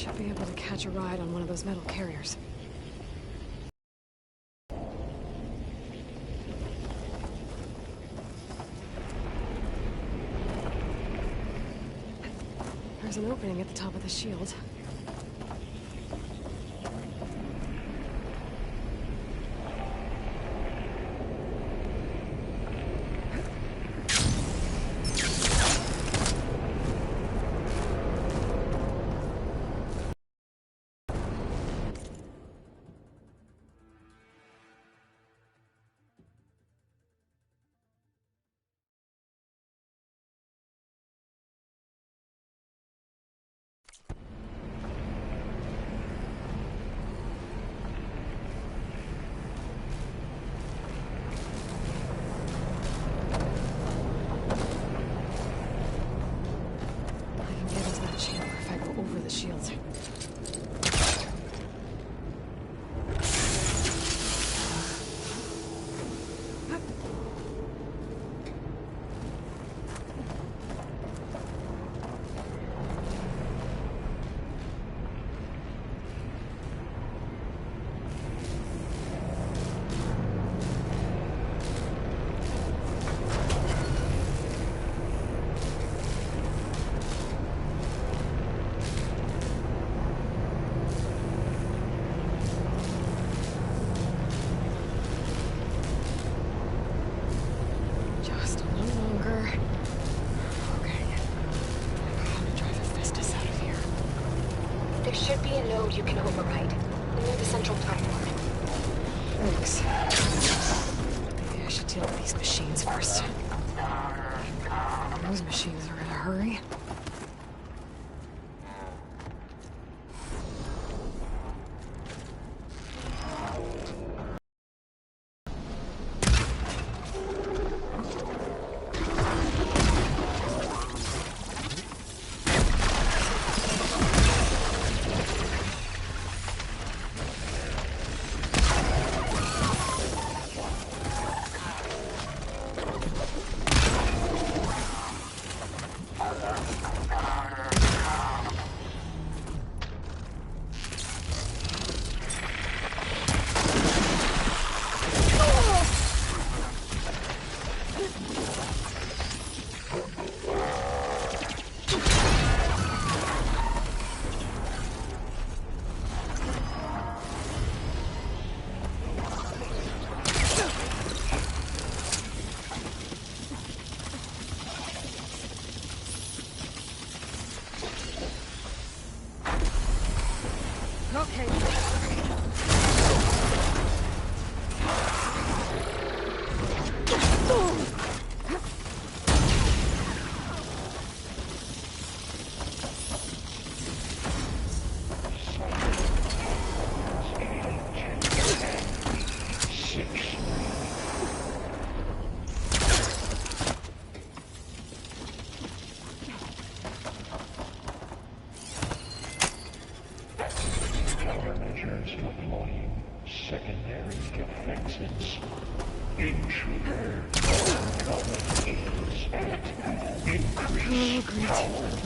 Should be able to catch a ride on one of those metal carriers. There's an opening at the top of the shield. Shields. You can override near the central platform. Thanks. Maybe I should deal with these machines first. Those machines are in a hurry.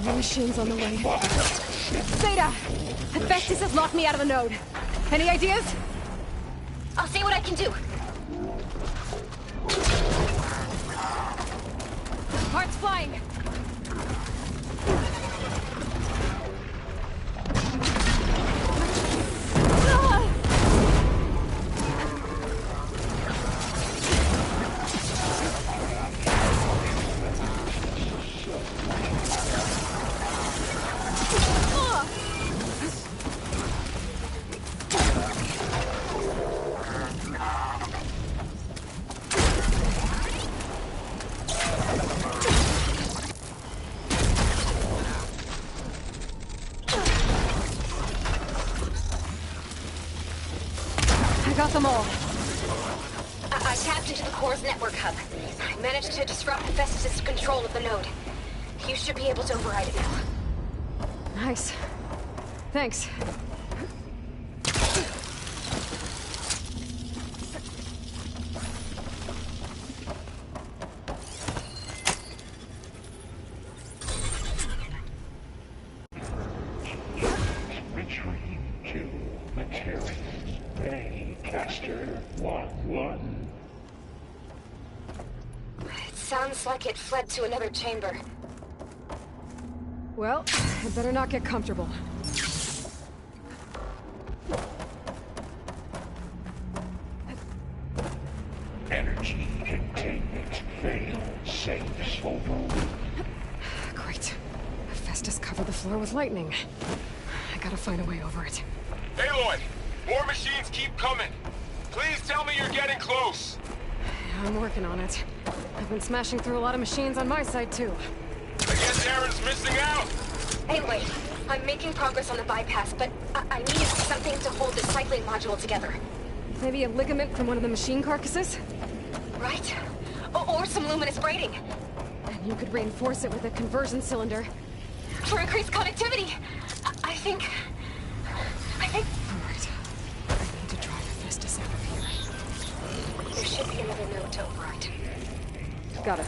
Machines on the way. Zeta! Hephaestus has locked me out of the node. Any ideas? I'll see what I can do. Parts flying! Got them all. I tapped into the core's network hub. I managed to disrupt Hephaestus' control of the node. You should be able to override it now. Nice. Thanks. Broadcaster 1-1. It sounds like it fled to another chamber. Well, I better not get comfortable. Energy containment failed. Safes overruled. Great. Hephaestus covered the floor with lightning. I gotta find a way over it. Aloy! More machines keep coming! Please tell me you're getting close! Yeah, I'm working on it. I've been smashing through a lot of machines on my side, too. I guess Aaron's missing out! Anyway, I'm making progress on the bypass, but I need something to hold the cycling module together. Maybe a ligament from one of the machine carcasses? Right? Or some luminous braiding. And you could reinforce it with a conversion cylinder. For increased connectivity. I think... All right. I need to drive Hephaestus out of here. There should be another node to override. Got it.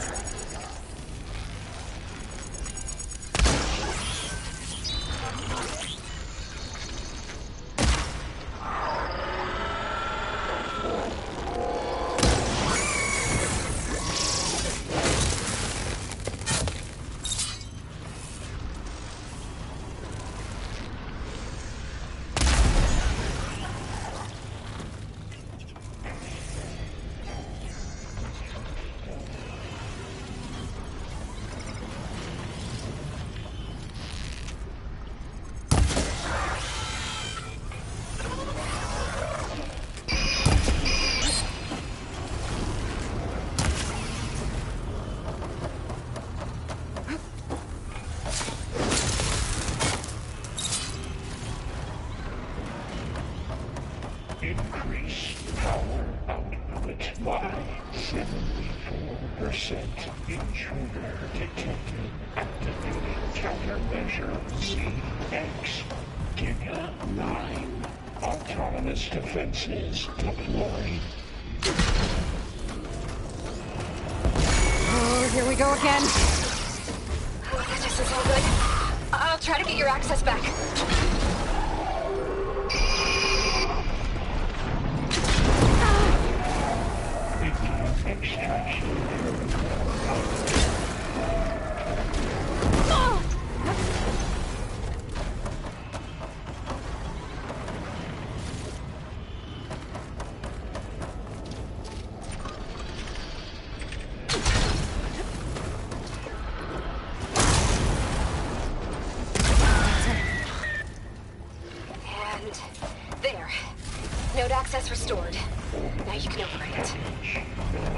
Increase power output by 74%. Intruder detected. Activating countermeasure CX. Giga 9. Autonomous defenses deployed. Oh, here we go again. Oh, this is all good. I'll try to get your access back. Extraction. And there. Node access restored. Now you can override it.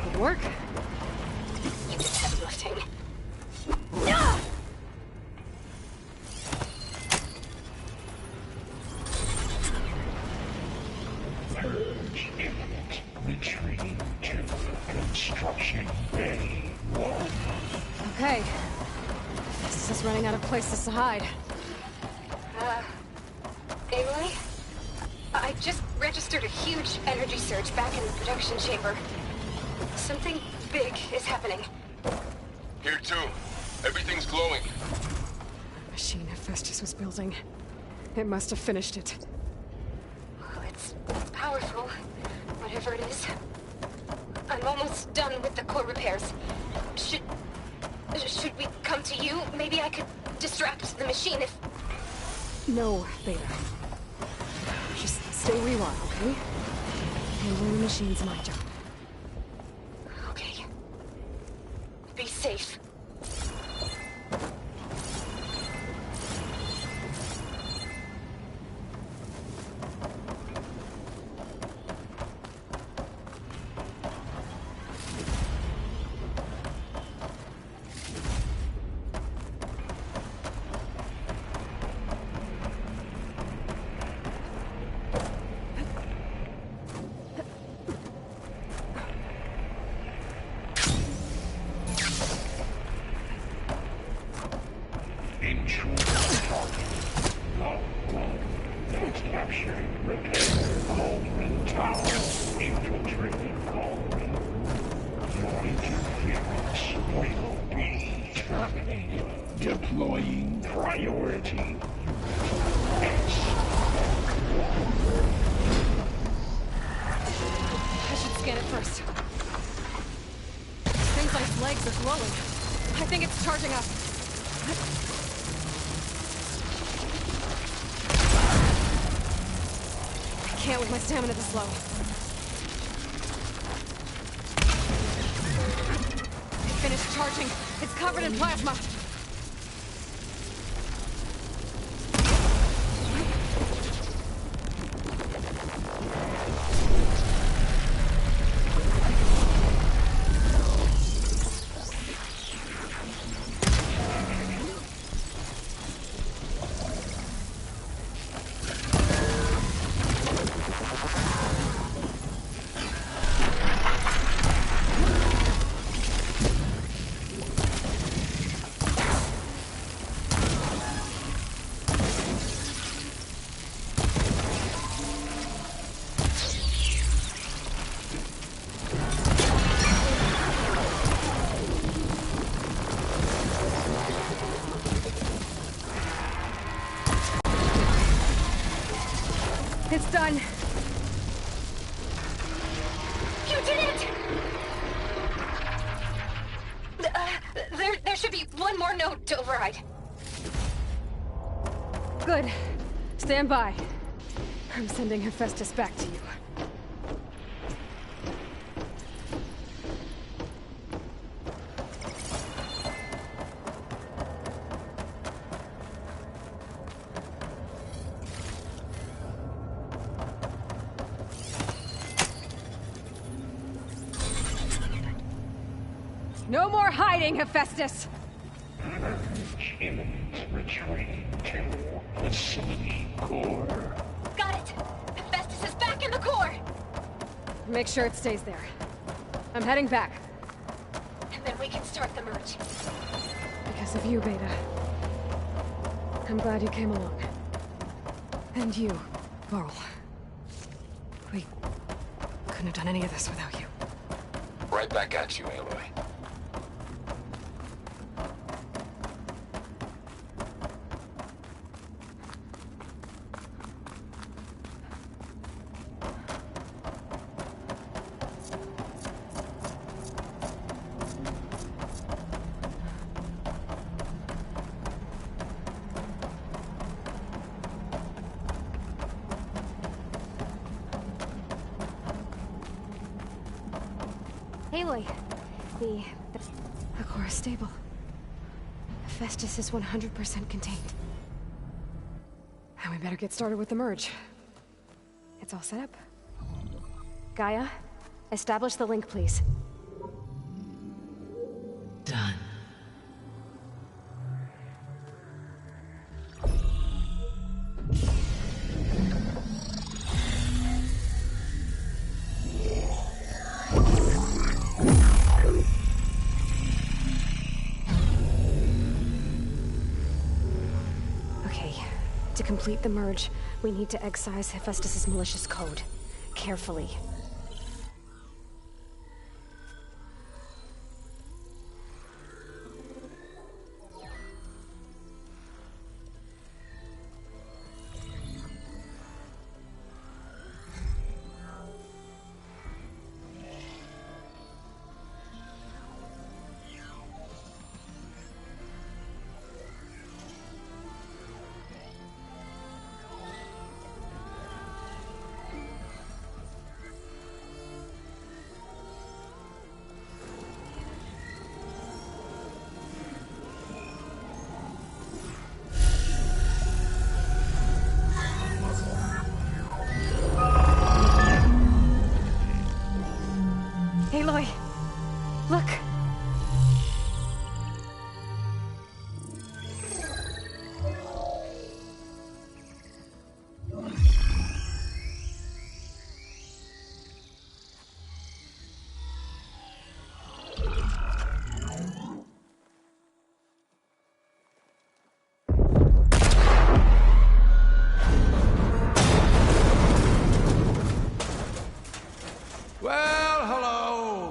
Good work. You did heavy lifting. Purge imminent. Retreating to construction bay 1. Okay. This is running out of places to hide. Aloy? I just registered a huge energy surge back in the production chamber. Something big is happening. Here too. Everything's glowing. The machine Hephaestus was building. It must have finished it. Well, it's powerful, whatever it is. I'm almost done with the core repairs. Should we come to you? Maybe I could distract the machine if... No, Beta. Just stay where you are, okay? Handling the machine's my job. Okay. Be safe. Capturing repair Coleman Tower. Infiltrating Coleman. Your interference will be terminated. Deploying priority. S. scan it first. Things like its legs are glowing. I think it's charging up. I can't with my stamina this low. It finished charging. It's covered in plasma. It's done. You did it! There should be one more node to override. Good. Stand by. I'm sending Hephaestus back to you. No more hiding, Hephaestus! Imminent retreat to the city core. Got it! Hephaestus is back in the core! Make sure it stays there. I'm heading back. And then we can start the merge. Because of you, Beta. I'm glad you came along. And you, Varl. We couldn't have done any of this without you. Right back at you, Aloy. Aloy, the core is stable. Hephaestus is 100% contained. And we better get started with the merge. It's all set up. Gaia, establish the link, please. Done. To complete the merge, we need to excise Hephaestus' malicious code. Carefully. Aloy, look.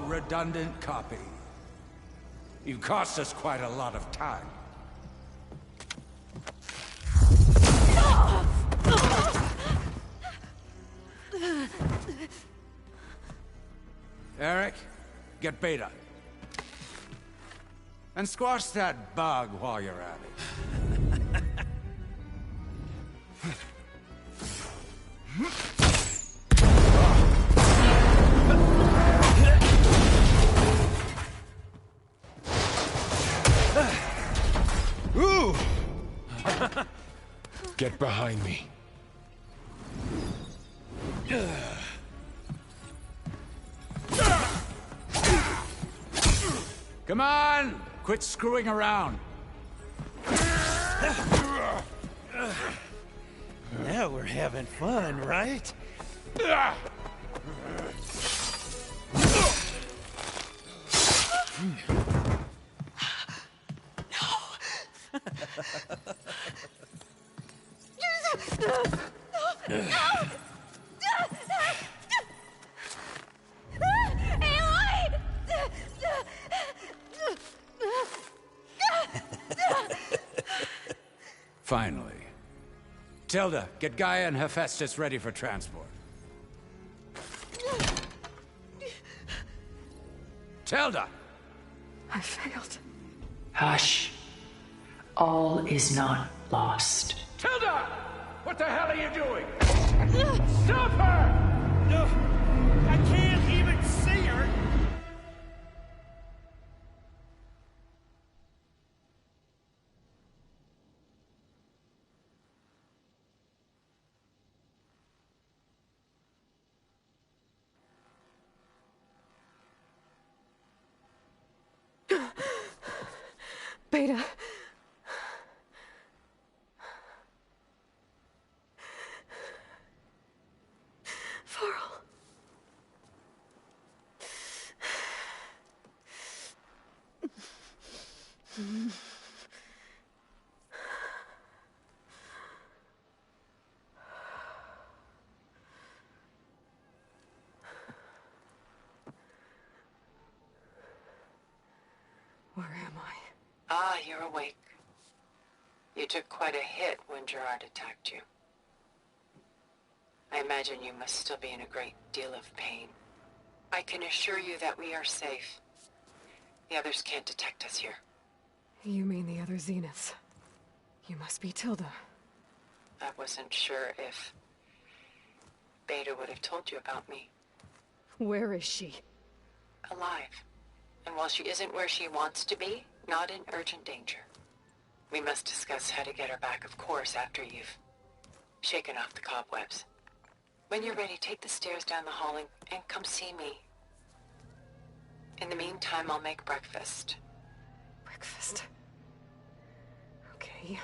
Redundant copy. You've cost us quite a lot of time. Eric, get Beta. And squash that bug while you're at it. Ooh! Get behind me. Come on! Quit screwing around. Now we're having fun, right? Finally. Tilda, get Gaia and Hephaestus ready for transport. Tilda! I failed. Hush. All is not lost. Tilda! What the hell are you doing? Stop her! I can't even see her! Beta. Varl. Where am I? Ah, you're awake. You took quite a hit when Gerard attacked you. I imagine you must still be in a great deal of pain. I can assure you that we are safe. The others can't detect us here. You mean the other Zeniths? You must be Tilda. I wasn't sure if Beta would have told you about me. Where is she? Alive. And while she isn't where she wants to be, not in urgent danger. We must discuss how to get her back, of course, after you've shaken off the cobwebs. When you're ready, take the stairs down the hall and come see me. In the meantime, I'll make breakfast. Breakfast. Okay.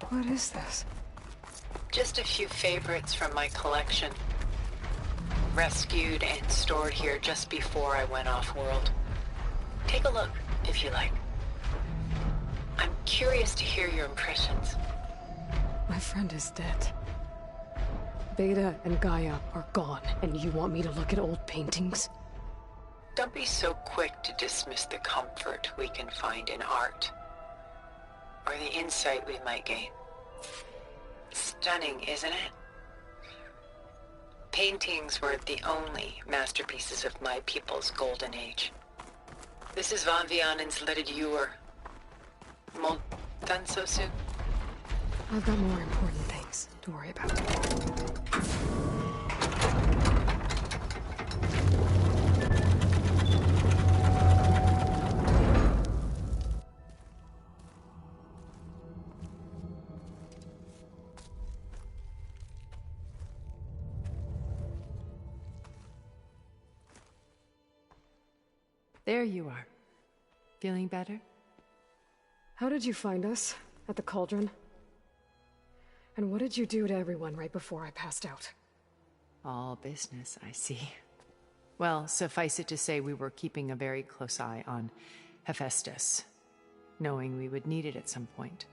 What is this? Just a few favorites from my collection. rescued and stored here just before I went off-world. Take a look, if you like. I'm curious to hear your impressions. My friend is dead. Beta and Gaia are gone, and you want me to look at old paintings? Don't be so quick to dismiss the comfort we can find in art, or the insight we might gain. Stunning, isn't it? Paintings were the only masterpieces of my people's golden age. This is Van Vianen's Let It Ewer. Done so soon? I've got more important things to worry about. There you are. Feeling better? How did you find us? At the cauldron? And what did you do to everyone right before I passed out? All business, I see. Well, suffice it to say we were keeping a very close eye on Hephaestus, knowing we would need it at some point.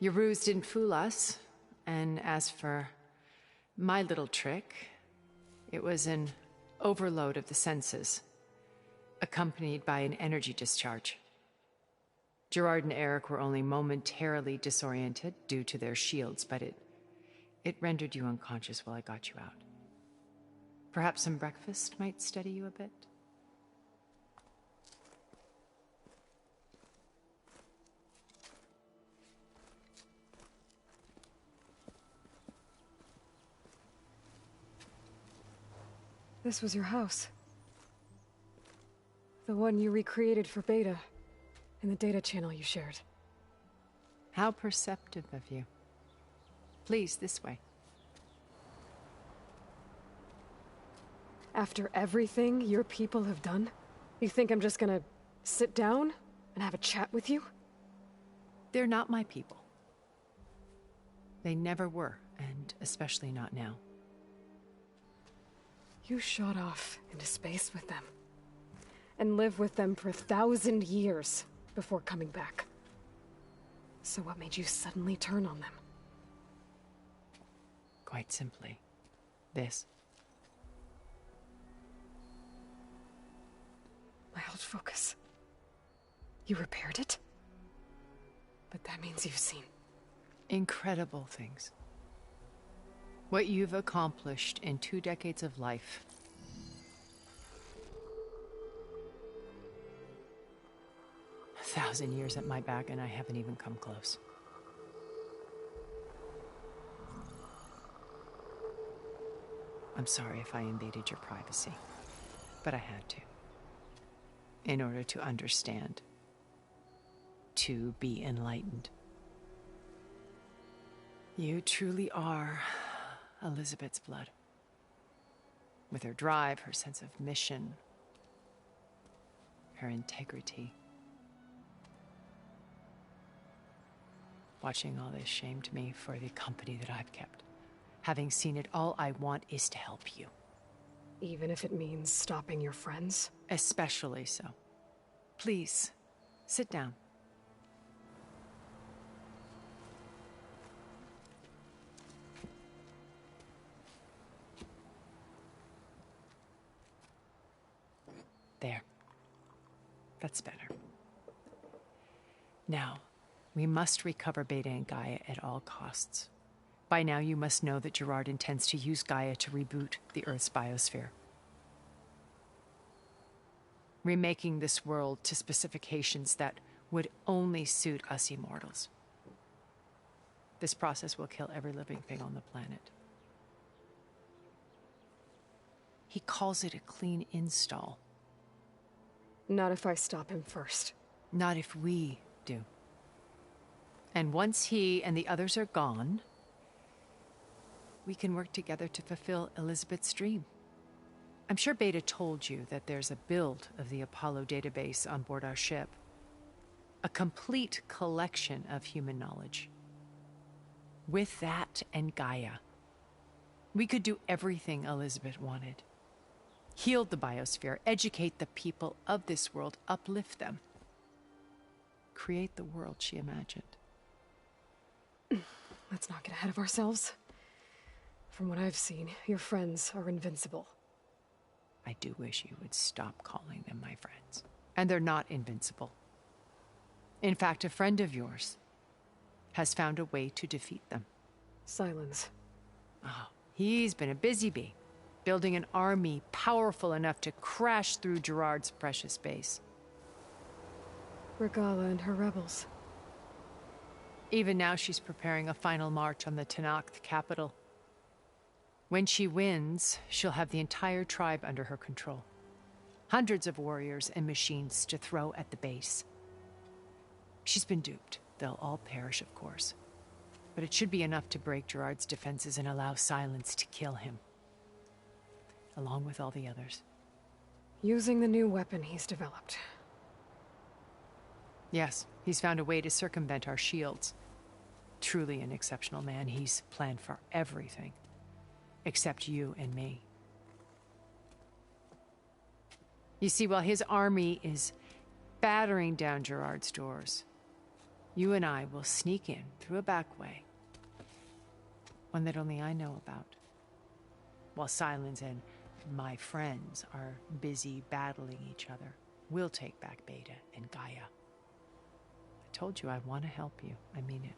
Your ruse didn't fool us, and as for my little trick, it was an overload of the senses, accompanied by an energy discharge. Gerard and Eric were only momentarily disoriented due to their shields, but it rendered you unconscious while I got you out. Perhaps some breakfast might steady you a bit? This was your house. The one you recreated for Beta, in the data channel you shared. How perceptive of you. Please, this way. After everything your people have done, you think I'm just gonna sit down and have a chat with you? They're not my people. They never were, and especially not now. You shot off into space with them, and lived with them for 1,000 years before coming back. So what made you suddenly turn on them? Quite simply, this. My old focus. You repaired it? But that means you've seen... incredible things. What you've accomplished in 2 decades of life. A 1,000 years at my back, and I haven't even come close. I'm sorry if I invaded your privacy, but I had to. In order to understand. To be enlightened. You truly are Elizabeth's blood. With her drive, her sense of mission, her integrity. Watching all this shamed me for the company that I've kept. Having seen it, all I want is to help you. Even if it means stopping your friends? Especially so. Please, sit down. There. That's better. Now, we must recover Beta and Gaia at all costs. By now, you must know that Gerard intends to use Gaia to reboot the Earth's biosphere. Remaking this world to specifications that would only suit us immortals. This process will kill every living thing on the planet. He calls it a clean install. Not if I stop him first. Not if we do. And once he and the others are gone, we can work together to fulfill Elizabeth's dream. I'm sure Beta told you that there's a build of the Apollo database on board our ship. A complete collection of human knowledge. With that and Gaia, We could do everything Elizabeth wanted. Heal the biosphere, educate the people of this world, uplift them. Create the world she imagined. Let's not get ahead of ourselves. From what I've seen, your friends are invincible. I do wish you would stop calling them my friends. And they're not invincible. In fact, a friend of yours has found a way to defeat them. Silence. Oh, he's been a busy bee, building an army powerful enough to crash through Gerard's precious base. Regala and her rebels. Even now, she's preparing a final march on the Tenakth capital. When she wins, she'll have the entire tribe under her control. Hundreds of warriors and machines to throw at the base. She's been duped. They'll all perish, of course. But it should be enough to break Gerard's defenses and allow Silence to kill him. Along with all the others. Using the new weapon he's developed. Yes, he's found a way to circumvent our shields. Truly an exceptional man. He's planned for everything. Except you and me. You see, while his army is battering down Gerard's doors, you and I will sneak in through a back way. One that only I know about. While Silence and my friends are busy battling each other, we'll take back Beta and Gaia. I told you I want to help you. I mean it.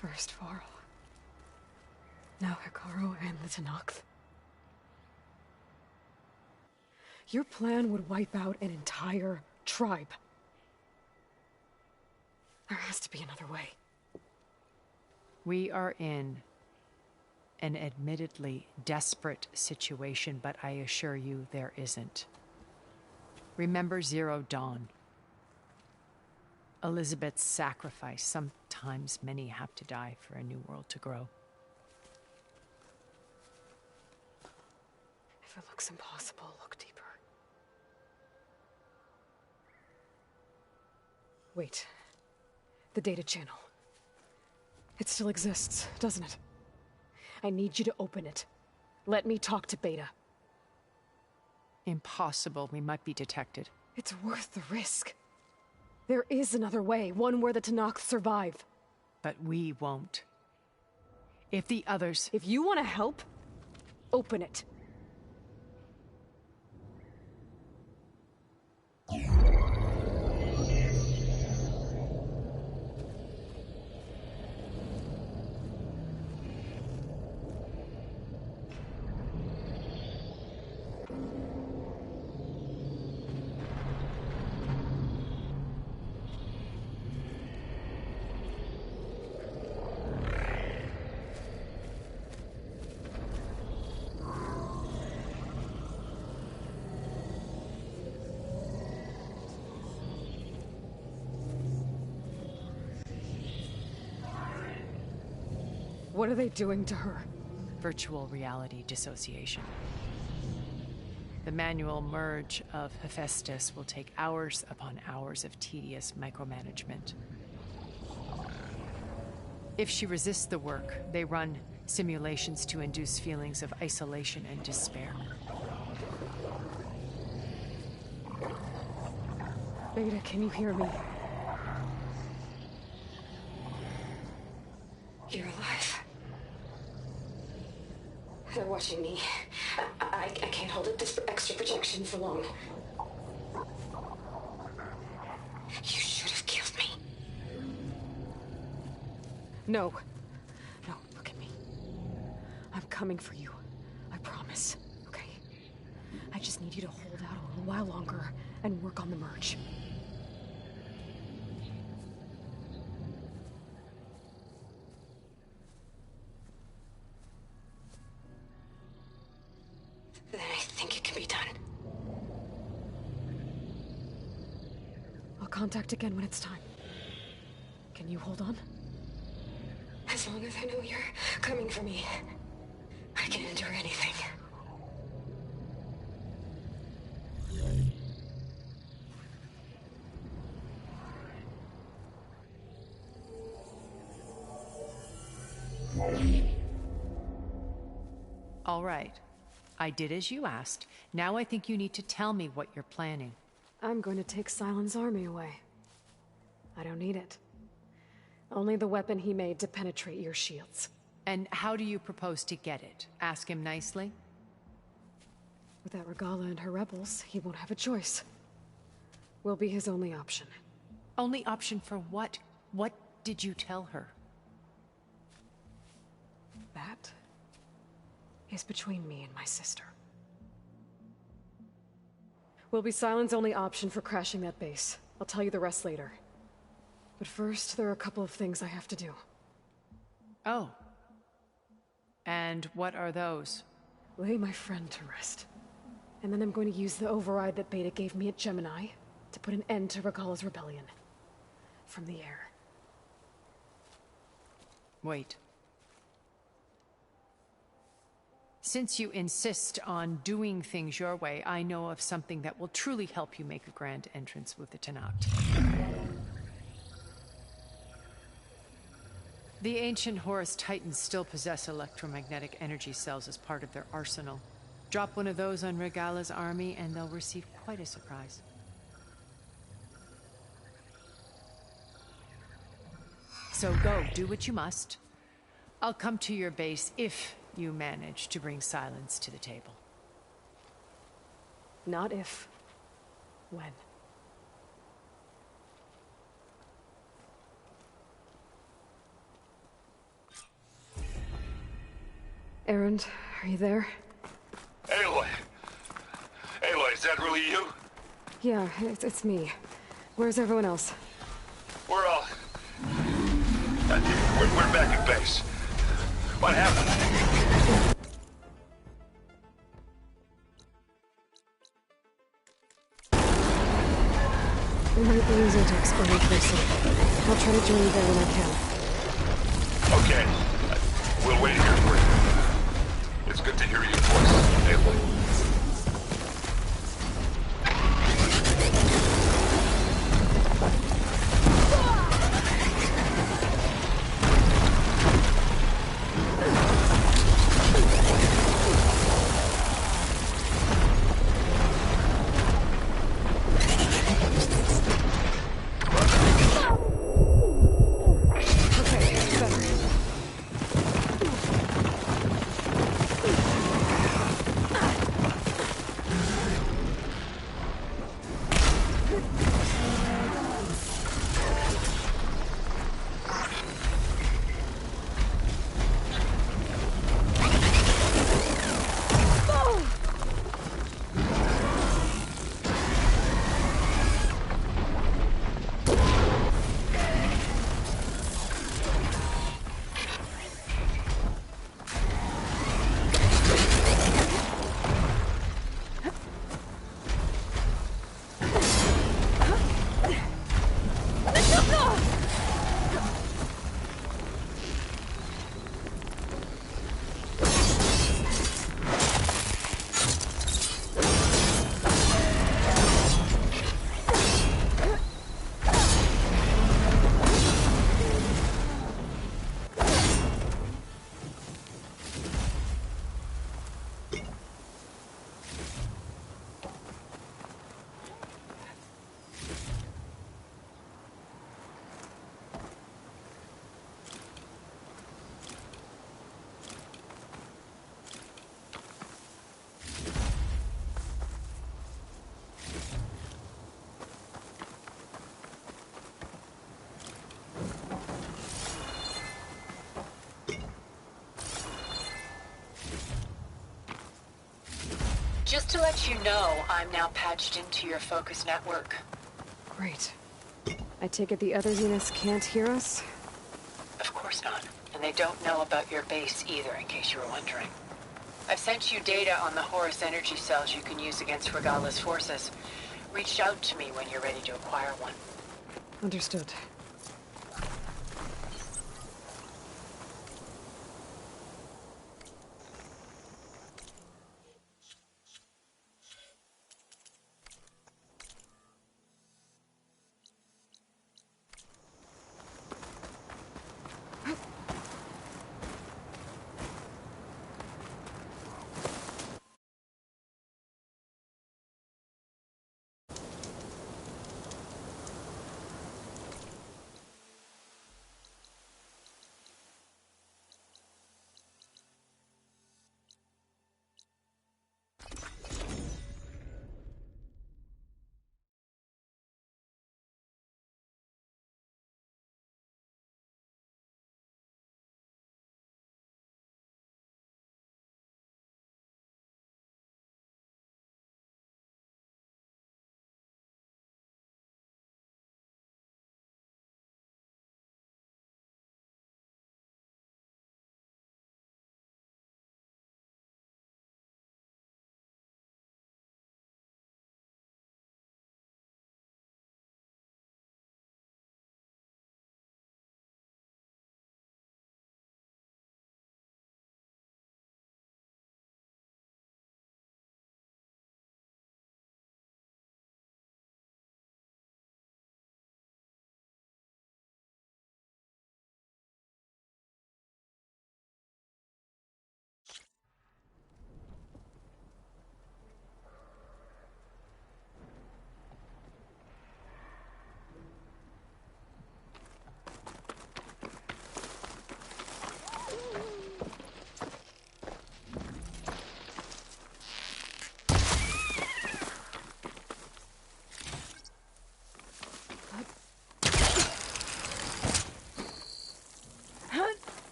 First Varl. Now Hikaru and the Tenakth. Your plan would wipe out an entire tribe. There has to be another way. We are in an admittedly desperate situation, but I assure you there isn't. Remember Zero Dawn. Elizabeth's sacrifice. Sometimes many have to die for a new world to grow. If it looks impossible, look deeper. Wait. The data channel. It still exists, doesn't it? I need you to open it. Let me talk to Beta. Impossible. We might be detected. It's worth the risk. There is another way, one where the Tenakth survive. But we won't. If the others... If you want to help, open it. What are they doing to her? Virtual reality dissociation. The manual merge of Hephaestus will take hours upon hours of tedious micromanagement. If she resists the work, they run simulations to induce feelings of isolation and despair. Beta, can you hear me? You're alive. They're watching me. I can't hold up this extra protection for long. You should have killed me. No. No, look at me. I'm coming for you. I promise, okay? I just need you to hold out a little while longer and work on the merge. Then I think it can be done. I'll contact again when it's time. Can you hold on? As long as I know you're coming for me, I I can endure anything. All right. I did as you asked. Now I think you need to tell me what you're planning. I'm going to take Sylens' army away. I don't need it. Only the weapon he made to penetrate your shields. And how do you propose to get it? Ask him nicely? Without Regala and her rebels, he won't have a choice. We'll be his only option. Only option for what? What did you tell her? That is between me and my sister. Will be Sylens' only option for crashing that base. I'll tell you the rest later. But first, there are a couple of things I have to do. Oh. And what are those? Lay my friend to rest. And then I'm going to use the override that Beta gave me at Gemini to put an end to Regala's rebellion. From the air. Wait. Since you insist on doing things your way, I know of something that will truly help you make a grand entrance with the Tenakt. The ancient Horus Titans still possess electromagnetic energy cells as part of their arsenal. Drop one of those on Regala's army and they'll receive quite a surprise. So go, do what you must. I'll come to your base if you manage to bring Sylens to the table. Not if. When. Erend, are you there? Aloy! Aloy, is that really you? Yeah, it's me. Where's everyone else? We're all... We're back at base. What happened? We might be easier to explain closer. I'll try to join you there when I can. Okay. We'll wait here for you. It's good to hear your voice, Aloy. Just to let you know, I'm now patched into your focus network. Great. I take it the other units can't hear us? Of course not. And they don't know about your base either, in case you were wondering. I've sent you data on the Horus energy cells you can use against Regala's forces. Reach out to me when you're ready to acquire one. Understood.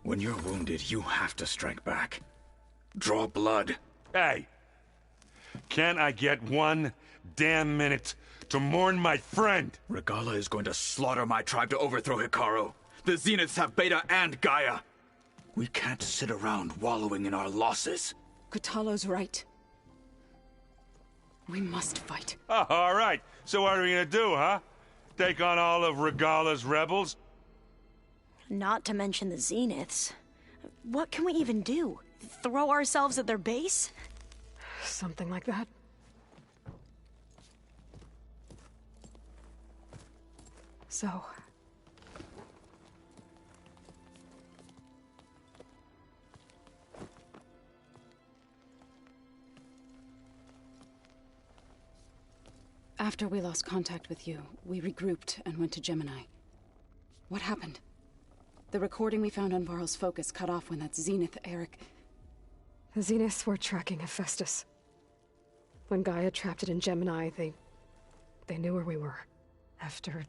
When you're wounded, you have to strike back. Draw blood. Hey! Can't I get 1 damn minute to mourn my friend? Regala is going to slaughter my tribe to overthrow Hikaru. The Zeniths have Beta and Gaia. We can't sit around wallowing in our losses. Kotalo's right. We must fight. Oh, all right. So what are we gonna do, huh? Take on all of Regala's rebels? Not to mention the Zeniths. What can we even do? Throw ourselves at their base? Something like that. So... After we lost contact with you, we regrouped and went to Gemini. What happened? The recording we found on Varl's focus cut off when that Zenith Eric... The Zeniths were tracking Hephaestus. When Gaia trapped it in Gemini, they knew where we were. After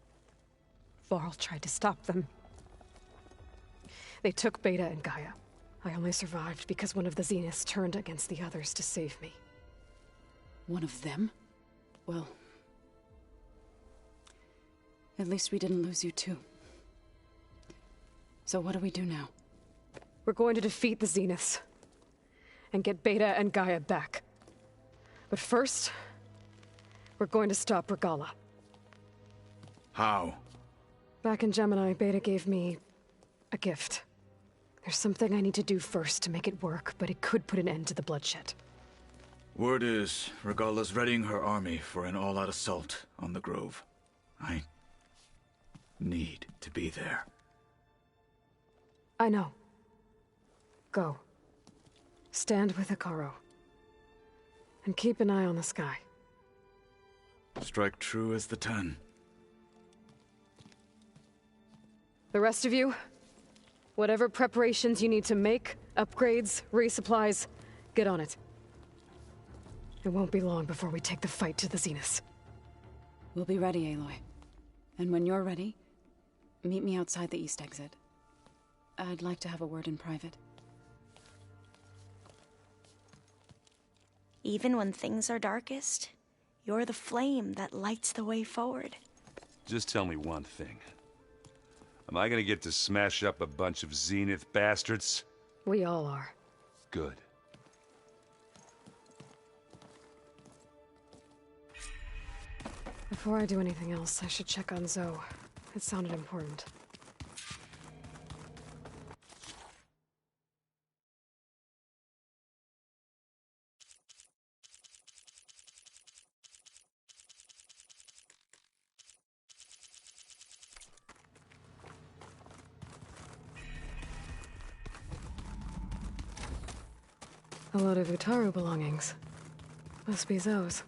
Varl tried to stop them. They took Beta and Gaia. I only survived because one of the Zeniths turned against the others to save me. One of them? Well... at least we didn't lose you too. So what do we do now? We're going to defeat the Zeniths. And get Beta and Gaia back. But first... we're going to stop Regala. How? Back in Gemini, Beta gave me... a gift. There's something I need to do first to make it work, but it could put an end to the bloodshed. Word is, Regala's readying her army for an all-out assault on the Grove. I need to be there. I know. Go. Stand with Hikaru. And keep an eye on the sky. Strike true as the 10. The rest of you, whatever preparations you need to make, upgrades, resupplies, get on it. It won't be long before we take the fight to the Zeniths. We'll be ready, Aloy. And when you're ready, meet me outside the east exit. I'd like to have a word in private. Even when things are darkest, you're the flame that lights the way forward. Just tell me one thing. Am I gonna get to smash up a bunch of Zenith bastards? We all are. Good. Before I do anything else, I should check on Zoe. It sounded important. A load of Utaru belongings. Must be Zoe's.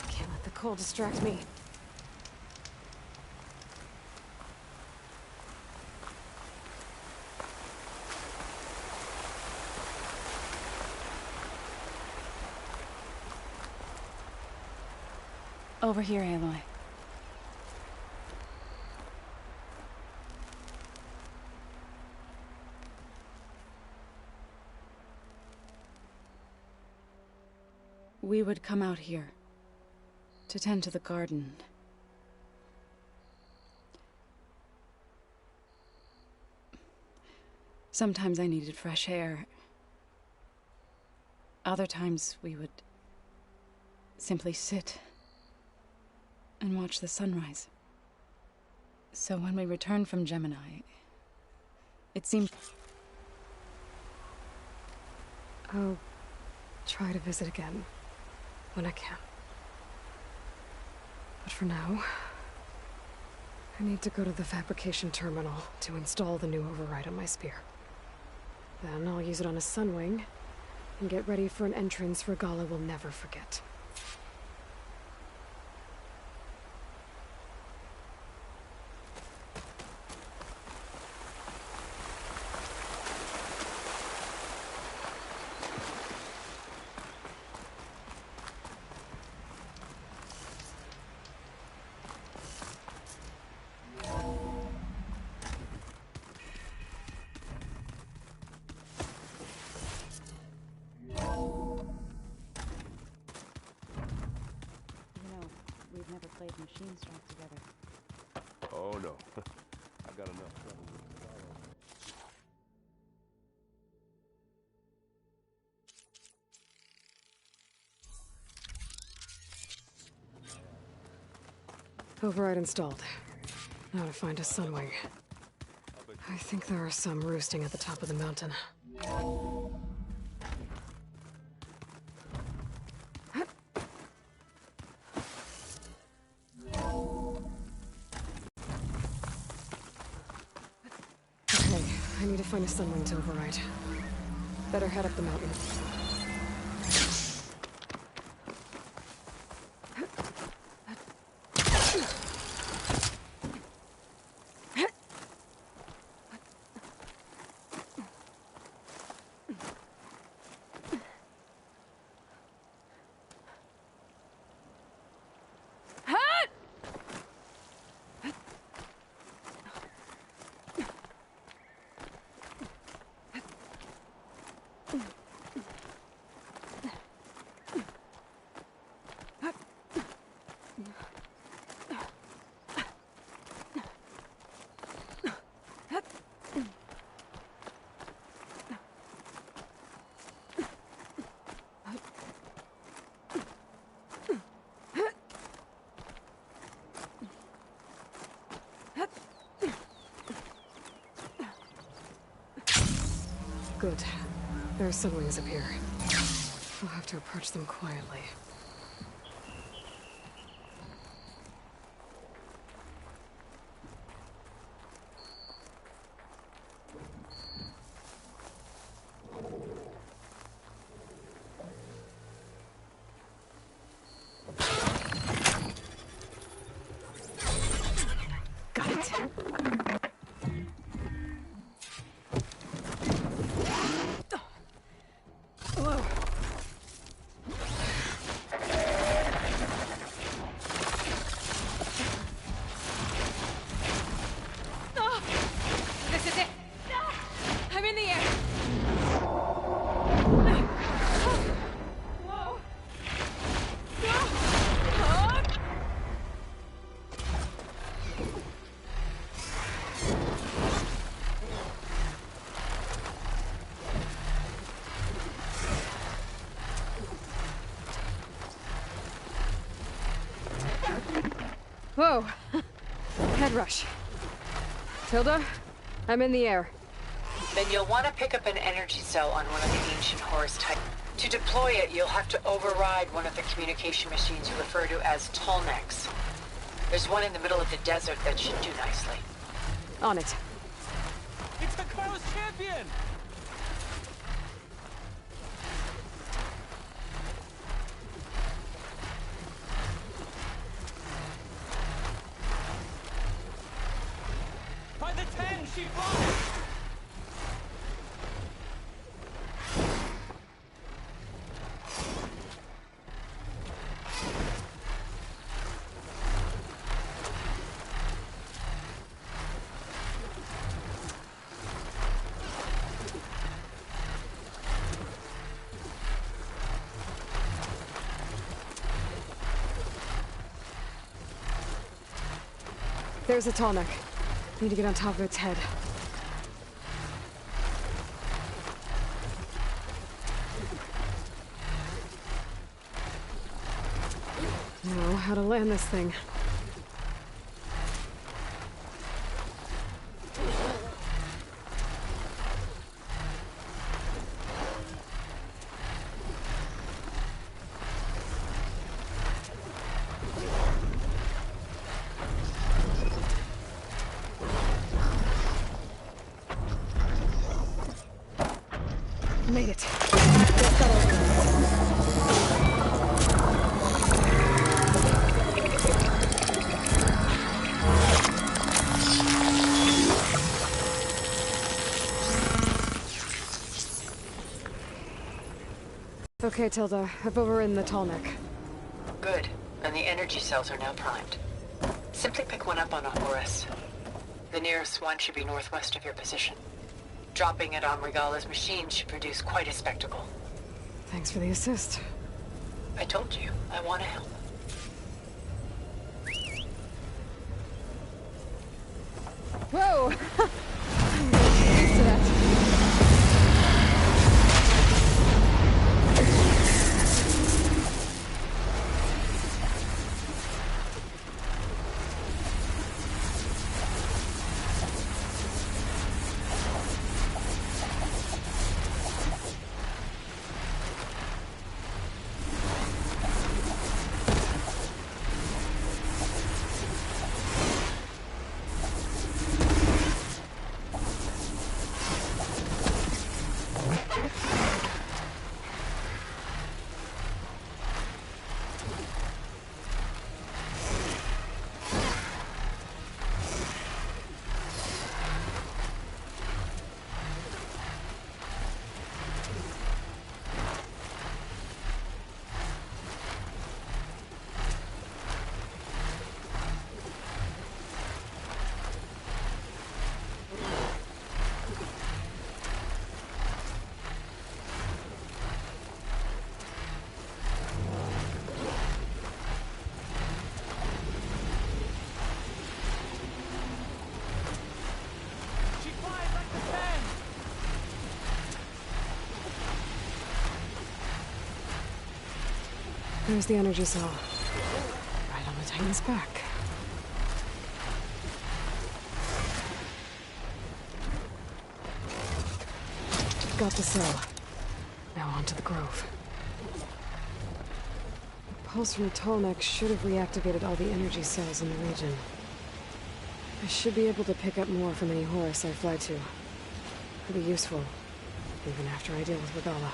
Can't let the cold distract me. Over here, Aloy. We would come out here to tend to the garden. Sometimes I needed fresh air. Other times we would simply sit and watch the sunrise. So when we returned from Gemini, it seemed... I'll try to visit again when I can. But for now, I need to go to the fabrication terminal to install the new override on my spear. Then I'll use it on a sunwing and get ready for an entrance Regalla will never forget. We've never played Machine Strike together. Oh no. I've got enough trouble with Override installed. Now to find a sunwing. I think there are some roosting at the top of the mountain. Okay, I need to find a sunwing to override. Better head up the mountain. Good. There are sunwings up here. I'll have to approach them quietly. Got it. Whoa. Oh, this is it. I'm in the air. Whoa. Oh. Whoa! Head rush. Tilda, I'm in the air. Then you'll want to pick up an energy cell on one of the ancient Horus types. To deploy it, you'll have to override one of the communication machines you refer to as Tallnecks. There's one in the middle of the desert that should do nicely. On it. It's the Carlos champion! By the 10, she flies! There's a tall neck. Need to get on top of its head. Know how to land this thing. Made it. Okay, Tilda. I've overridden the tall neck. Good. And the energy cells are now primed. Simply pick one up on a Horus. The nearest one should be northwest of your position. Dropping it on Regala's machine should produce quite a spectacle. Thanks for the assist. I told you, I want to help. Whoa! I'm really used to that. There's the energy cell. Right on the Titan's back. Got the cell. Now on to the grove. The pulse from the tall neck should have reactivated all the energy cells in the region. I should be able to pick up more from any Horus I fly to. Could be useful, even after I deal with Regala.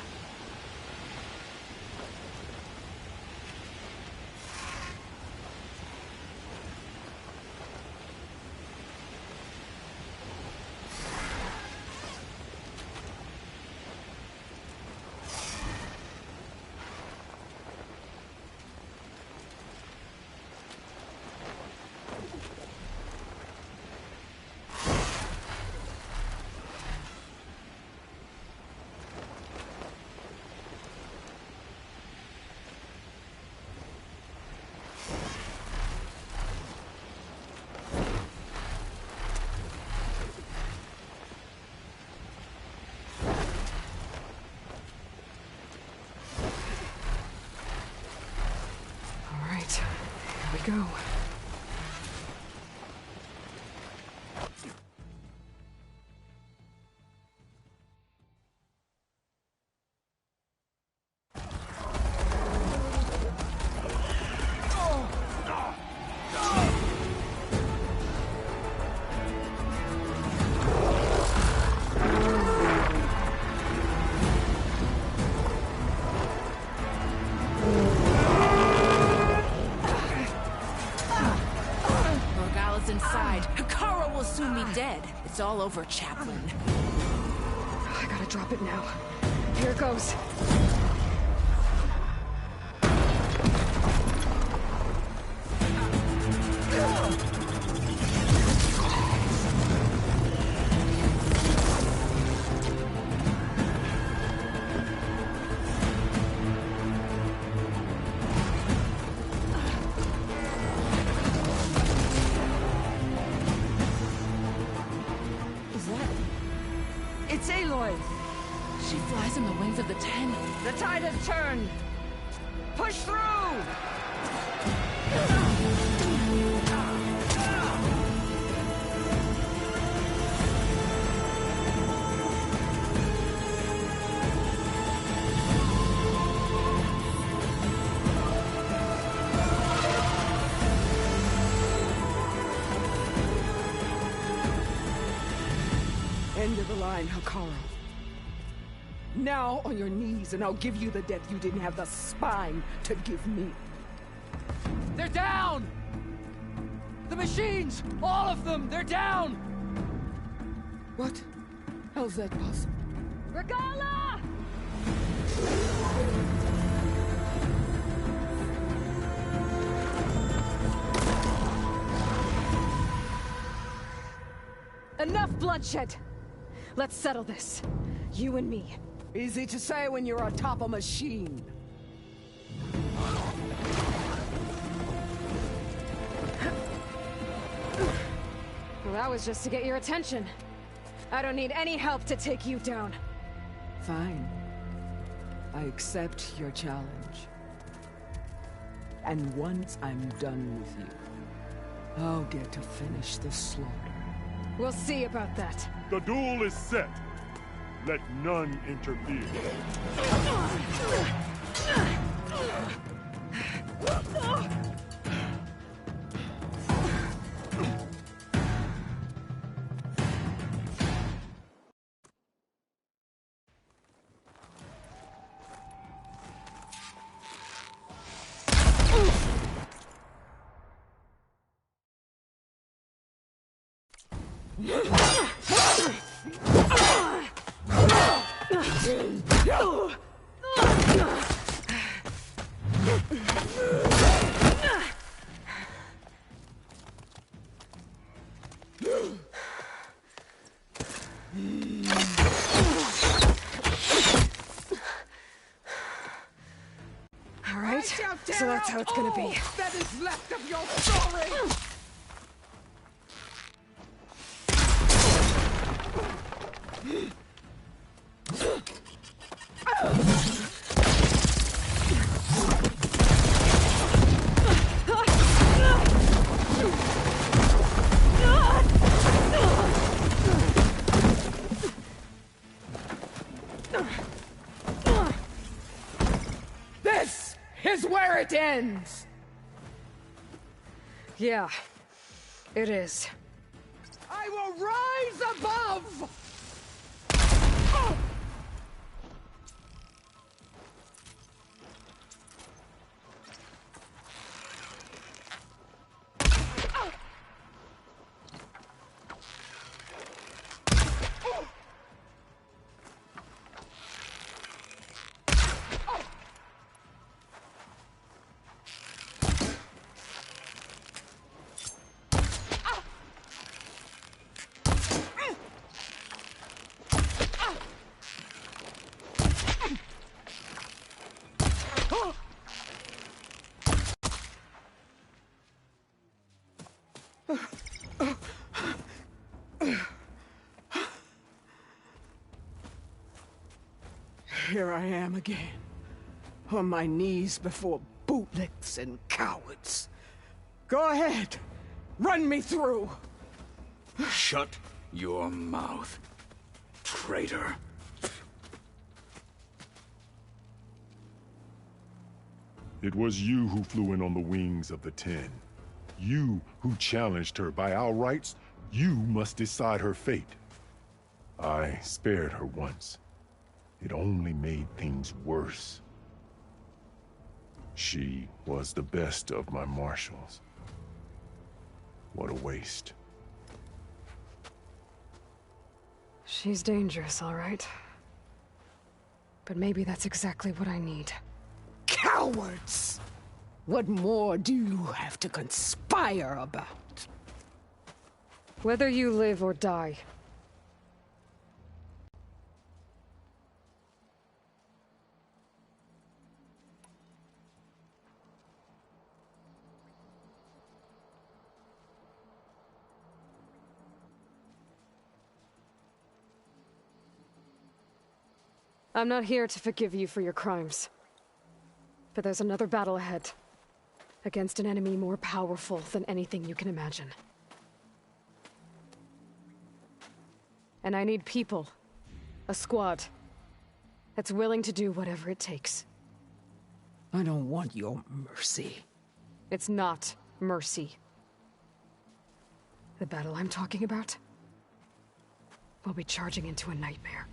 Go. It's all over, Chaplain. I gotta drop it now. Here it goes. rise in the wings of the Ten. The tide has turned! Push through! End of the line, Hikaru. Now on your knees, and I'll give you the death you didn't have the spine to give me. They're down! The machines! All of them! They're down! What? How's that possible? Regala! Enough bloodshed! Let's settle this. You and me. Easy to say when you're atop a machine. Well, that was just to get your attention. I don't need any help to take you down. Fine. I accept your challenge. And once I'm done with you, I'll get to finish the slaughter. We'll see about that. The duel is set. Let none interfere. All right, so that's how it's gonna be. That is left of your story! This is where it ends! Yeah, it is. I will rise above! Here I am again, on my knees before bootlicks and cowards. Go ahead, run me through. Shut your mouth, traitor. It was you who flew in on the wings of the Ten. You who challenged her by our rights. You must decide her fate. I spared her once. It only made things worse. She was the best of my marshals. What a waste. She's dangerous, all right. But maybe that's exactly what I need. Cowards! What more do you have to conspire about? Whether you live or die. I'm not here to forgive you for your crimes. But there's another battle ahead. Against an enemy more powerful than anything you can imagine. And I need people. A squad. That's willing to do whatever it takes. I don't want your mercy. It's not mercy. The battle I'm talking about will be charging into a nightmare.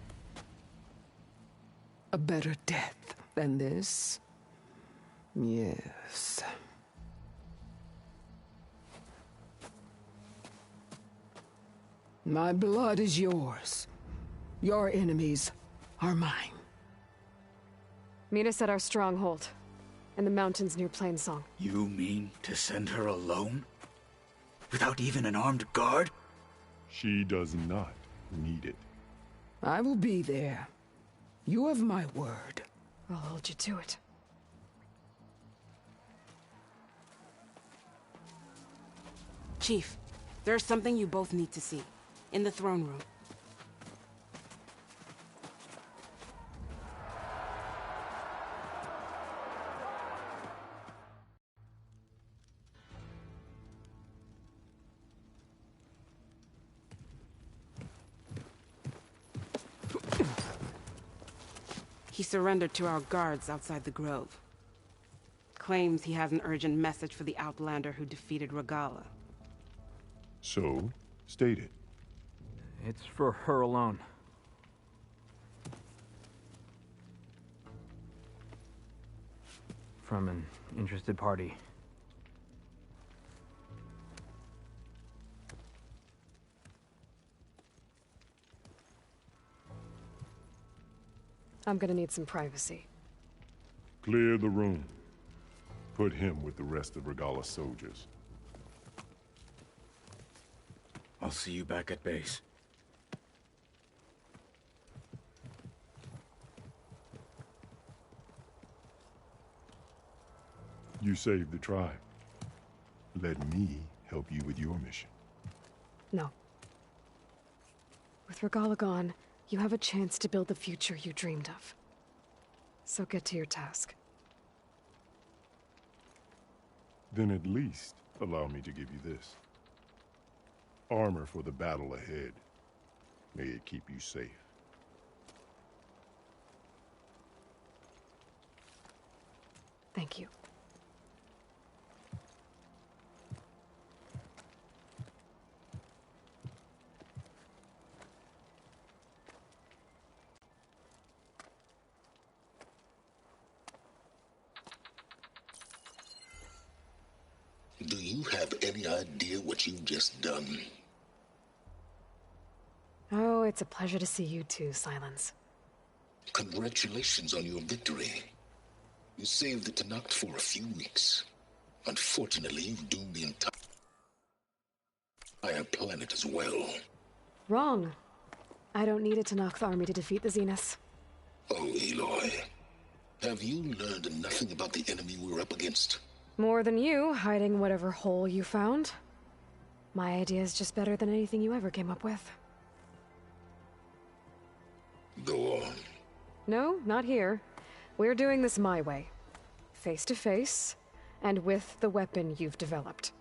A better death than this? Yes. My blood is yours. Your enemies are mine. Meet us at our stronghold, in the mountains near Plainsong. You mean to send her alone? Without even an armed guard? She does not need it. I will be there. You have my word. I'll hold you to it. Chief, there's something you both need to see. In the throne room. He surrendered to our guards outside the grove. Claims he has an urgent message for the Outlander who defeated Regala. So, state it. It's for her alone. From an interested party. I'm gonna need some privacy. Clear the room. Put him with the rest of Regala's soldiers. I'll see you back at base. You saved the tribe. Let me help you with your mission. No. With Regala gone, you have a chance to build the future you dreamed of. So get to your task. Then at least allow me to give you this. Armor for the battle ahead. May it keep you safe. Thank you. Do you have any idea what you've just done? Oh, it's a pleasure to see you too, Silence. Congratulations on your victory. You saved the Tenakth for a few weeks. Unfortunately, you've doomed the entire planet as well. Wrong. I don't need a Tenakth army to defeat the Zeniths. Oh, Aloy. Have you learned nothing about the enemy we're up against? More than you, hiding whatever hole you found. My idea is just better than anything you ever came up with. Go on. No, not here. We're doing this my way. Face to face, and with the weapon you've developed.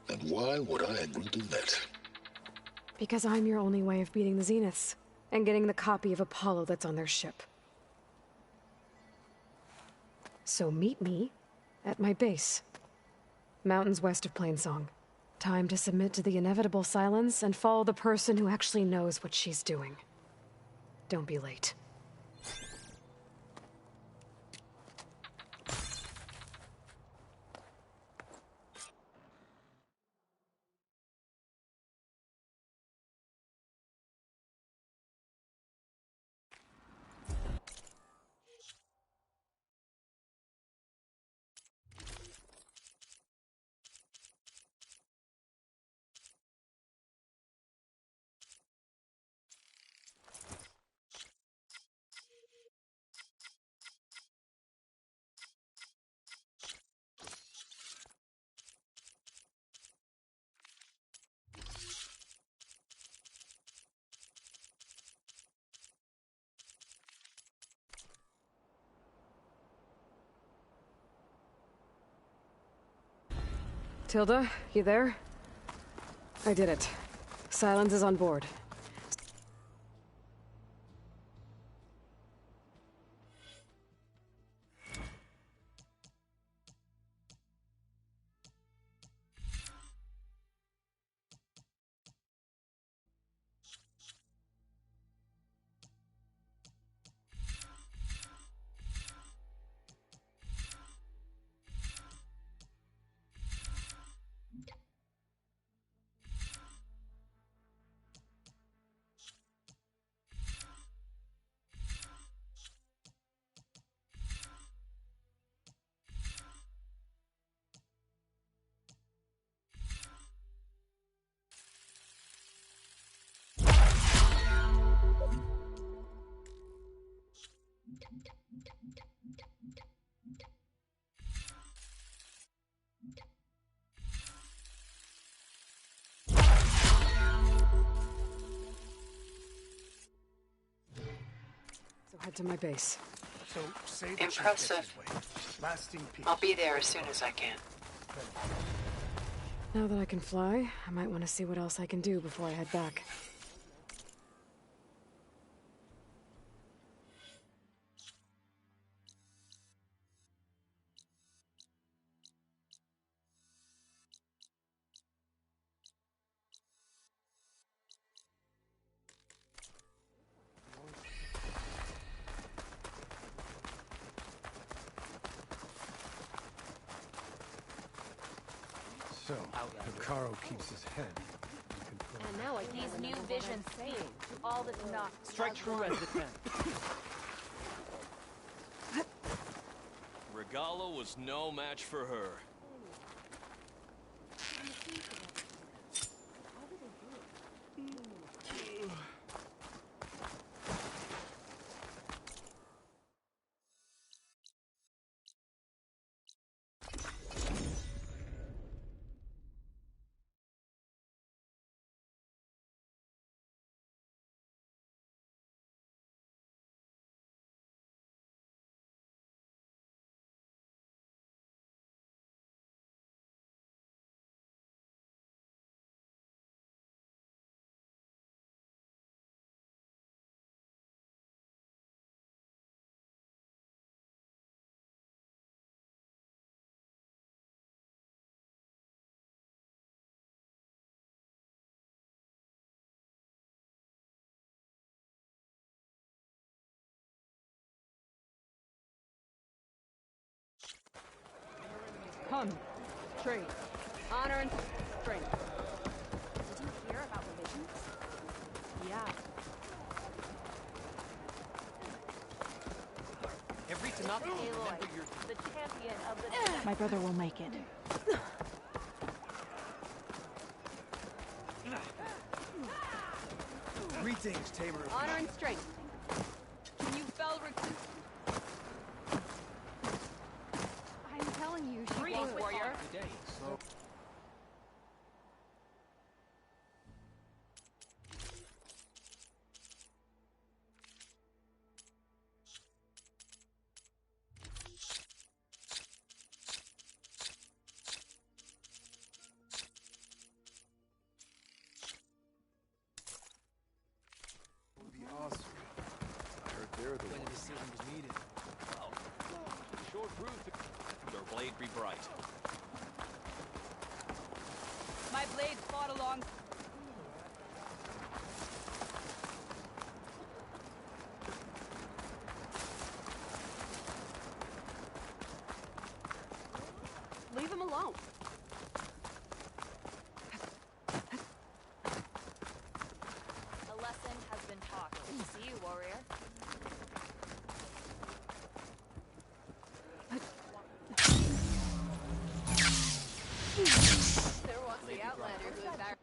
And why would I agree to that? Because I'm your only way of beating the Zeniths, and getting the copy of Apollo that's on their ship. So meet me at my base. Mountains west of Plainsong. Time to submit to the inevitable silence and follow the person who actually knows what she's doing. Don't be late. Tilda, you there? I did it. Silence is on board. So head to my base. So say the Impressive. Lasting peace. I'll be there as soon as I can. Now that I can fly, I might want to see what else I can do before I head back. So, Hikaru keeps his head in control. And now I these new visions see all that's not. Strike true as defend. Regala was no match for her. Come, trade, honor and strength. Did you hear about the visions? Yeah. Every Tanaka Aloy, the champion of the. My brother will make it. Greetings, Tamer. Honor and strength. Can you fell recruit? I'm telling you, she Greetings, won't. warrior. Today, so... Would be awesome. I heard they're the When the decision was needed. Well, sure proved their blade be bright. My blade fought along. Leave him alone. A lesson has been taught. Good to see you, warrior. There was the Outlander who embarrassed.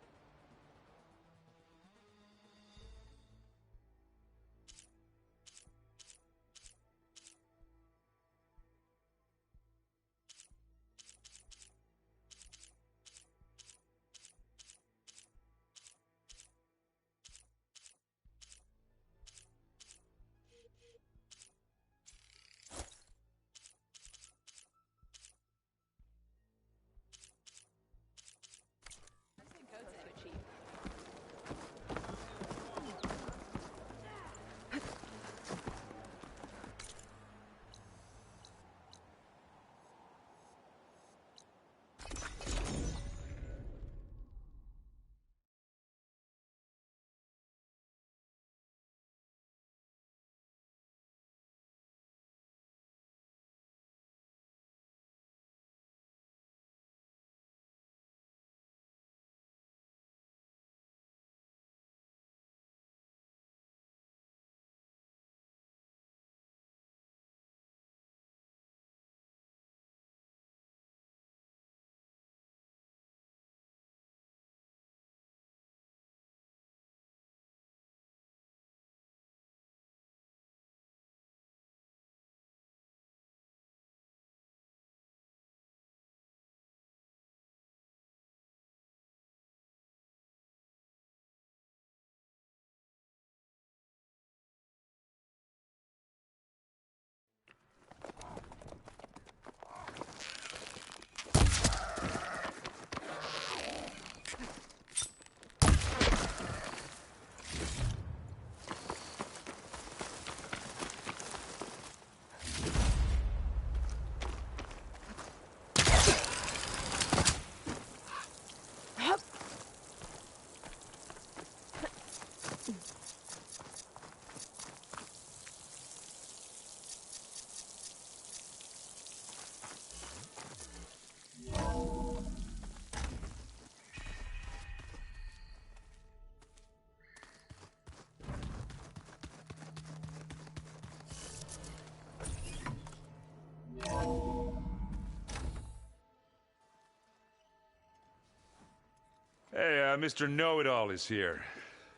Hey, Mr. Know-It-All is here.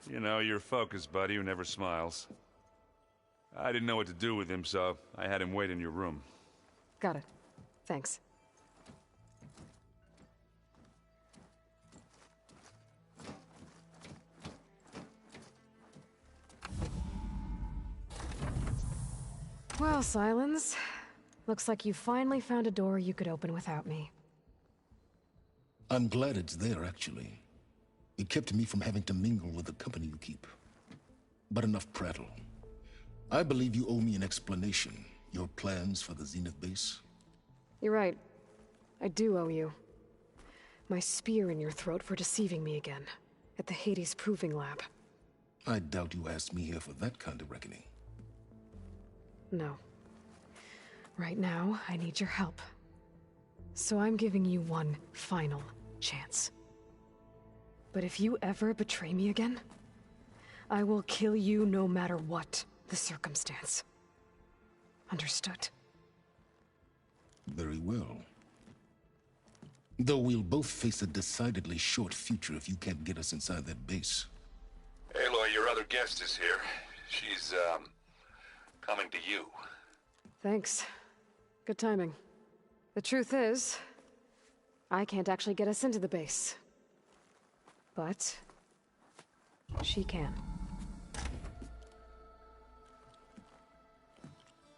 You know, your focus buddy who never smiles. I didn't know what to do with him, so I had him wait in your room. Got it. Thanks. Well, Silence. Looks like you finally found a door you could open without me. I'm glad it's there, actually. It kept me from having to mingle with the company you keep. But enough prattle. I believe you owe me an explanation. Your plans for the Zenith base? You're right. I do owe you. My spear in your throat for deceiving me again. At the Hades Proving Lab. I doubt you asked me here for that kind of reckoning. No. Right now, I need your help. So I'm giving you one final chance. But if you ever betray me again, I will kill you no matter what the circumstance. Understood? Very well. Though we'll both face a decidedly short future if you can't get us inside that base. Aloy, your other guest is here. She's, coming to you. Thanks. Good timing. The truth is, I can't actually get us into the base. But she can.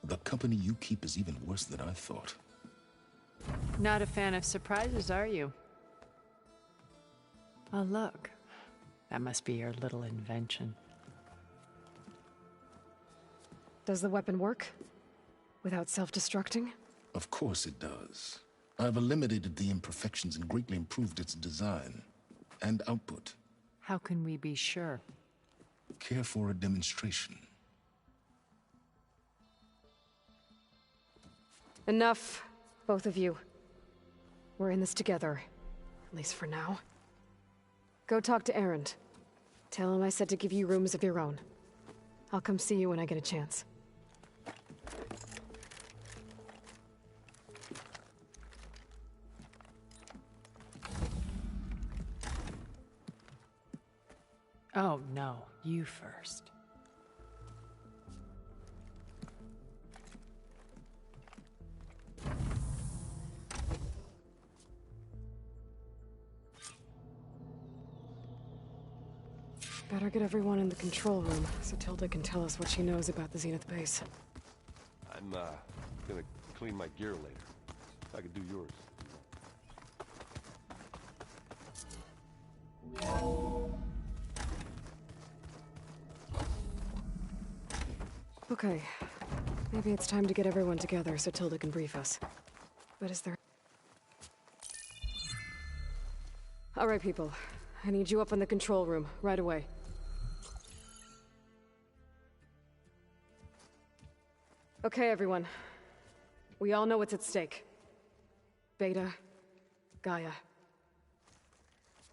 The company you keep is even worse than I thought. Not a fan of surprises, are you? Oh, look. That must be your little invention. Does the weapon work? Without self-destructing? Of course it does. I've eliminated the imperfections and greatly improved its design and output. How can we be sure? Care for a demonstration? Enough, both of you. We're in this together, at least for now. Go talk to Erend. Tell him I said to give you rooms of your own. I'll come see you when I get a chance. Oh, no. You first. Better get everyone in the control room so Tilda can tell us what she knows about the Zenith base. I'm, gonna clean my gear later. I can do yours. Okay. Maybe it's time to get everyone together so Tilda can brief us. But is there... All right, people. I need you up in the control room, right away. Okay, everyone. We all know what's at stake. Beta, Gaia.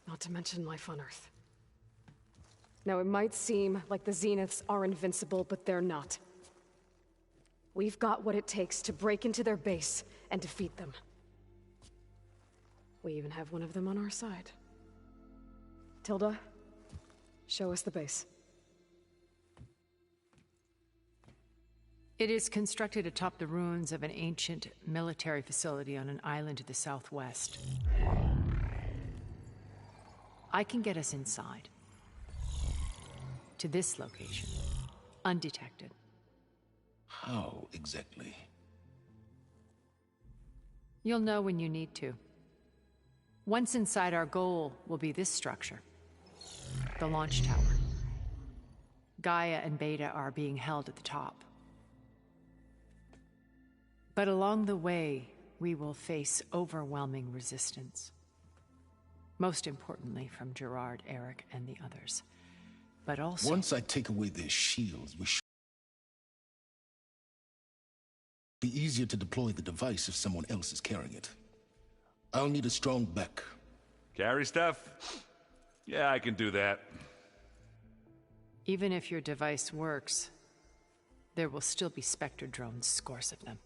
Not to mention life on Earth. Now, it might seem like the Zeniths are invincible, but they're not. We've got what it takes to break into their base and defeat them. We even have one of them on our side. Tilda, show us the base. It is constructed atop the ruins of an ancient military facility on an island to the southwest. I can get us inside. To this location. Undetected. How exactly? You'll know when you need to. Once inside, our goal will be this structure. The launch tower. Gaia and Beta are being held at the top. But along the way, we will face overwhelming resistance. Most importantly from Gerard, Eric, and the others. But also... Once I take away their shields, we should be easier to deploy the device if someone else is carrying it. I'll need a strong back. Carry stuff? Yeah, I can do that. Even if your device works, there will still be Spectre drones, scores of them.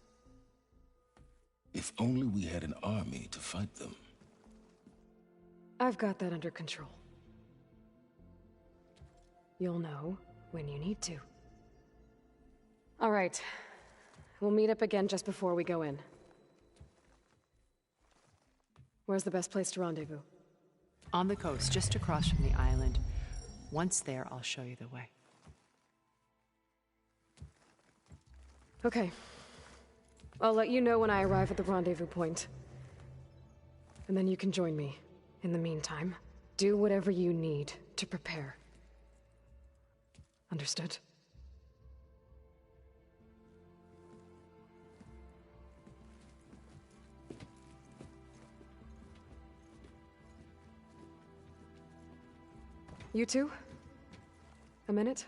If only we had an army to fight them. I've got that under control. You'll know when you need to. All right. We'll meet up again just before we go in. Where's the best place to rendezvous? On the coast, just across from the island. Once there, I'll show you the way. Okay. I'll let you know when I arrive at the rendezvous point. And then you can join me. In the meantime, do whatever you need to prepare. Understood? You two? A minute?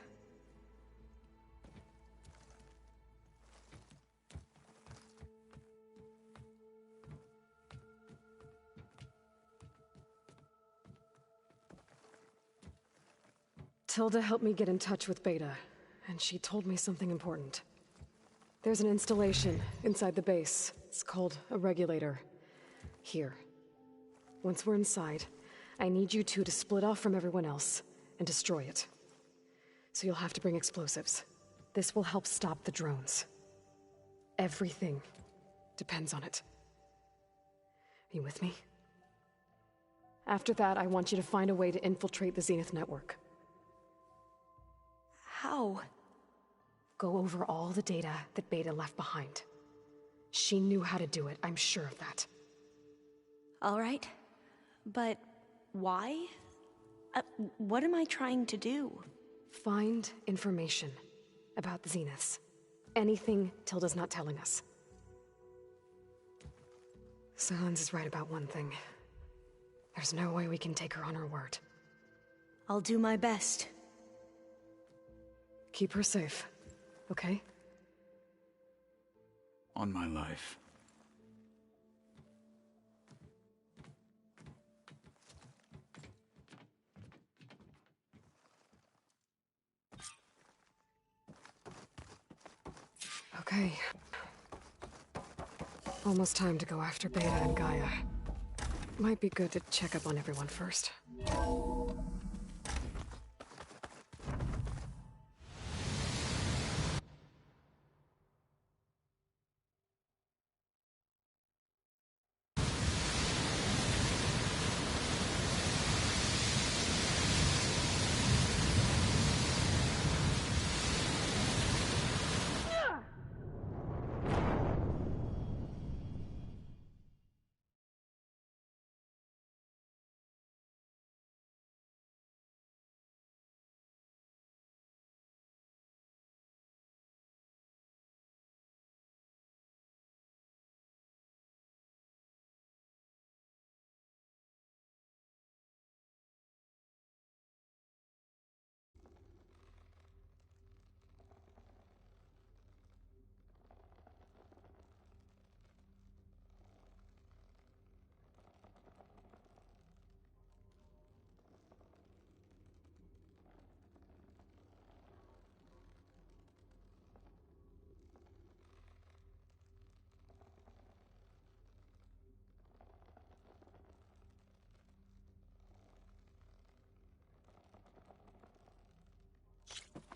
Tilda helped me get in touch with Beta, and she told me something important. There's an installation inside the base. It's called a regulator. Here. Once we're inside, I need you two to split off from everyone else and destroy it. So you'll have to bring explosives. This will help stop the drones. Everything depends on it. Are you with me? After that, I want you to find a way to infiltrate the Zenith network. How? Go over all the data that Beta left behind. She knew how to do it, I'm sure of that. All right. But why? What am I trying to do? Find information about the Zeniths. Anything Tilda's not telling us. Silence is right about one thing. There's no way we can take her on her word. I'll do my best. Keep her safe, okay? On my life. Okay. Almost time to go after Beta and Gaia. Might be good to check up on everyone first.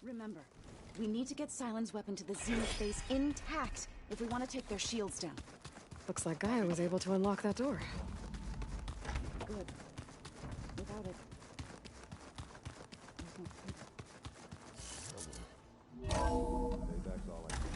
Remember, we need to get Sylens' weapon to the Zenith base intact if we want to take their shields down. Looks like Gaia was able to unlock that door. Good. Without it... Payback's all I need.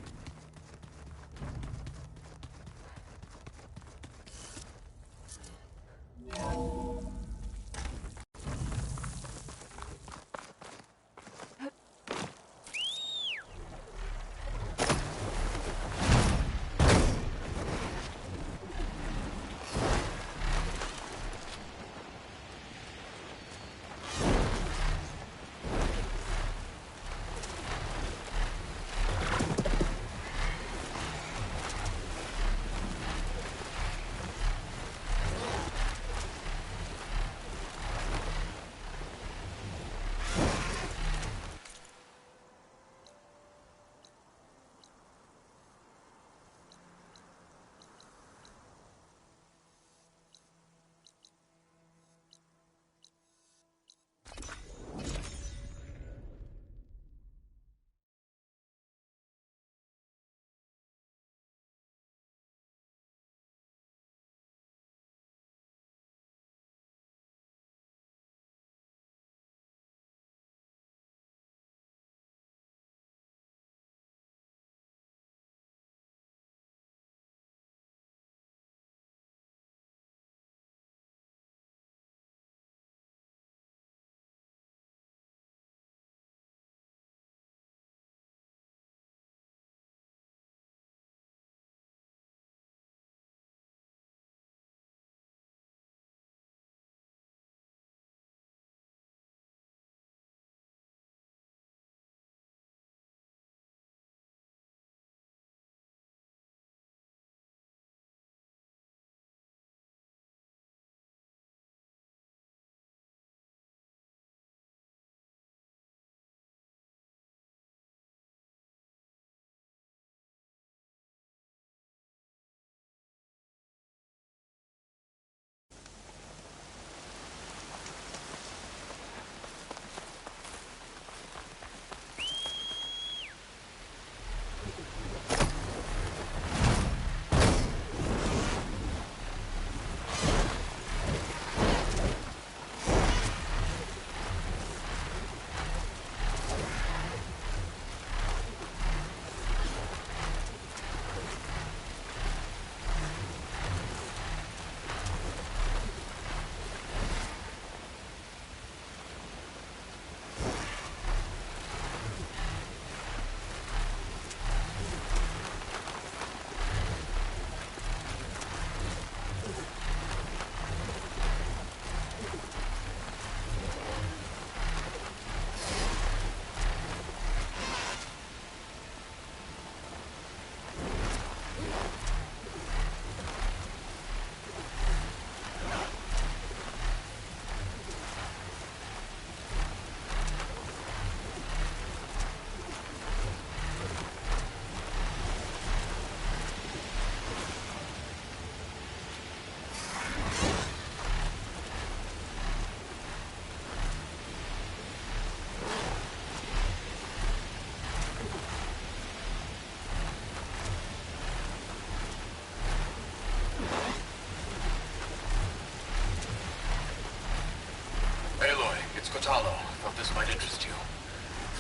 Patalo, thought this might interest you.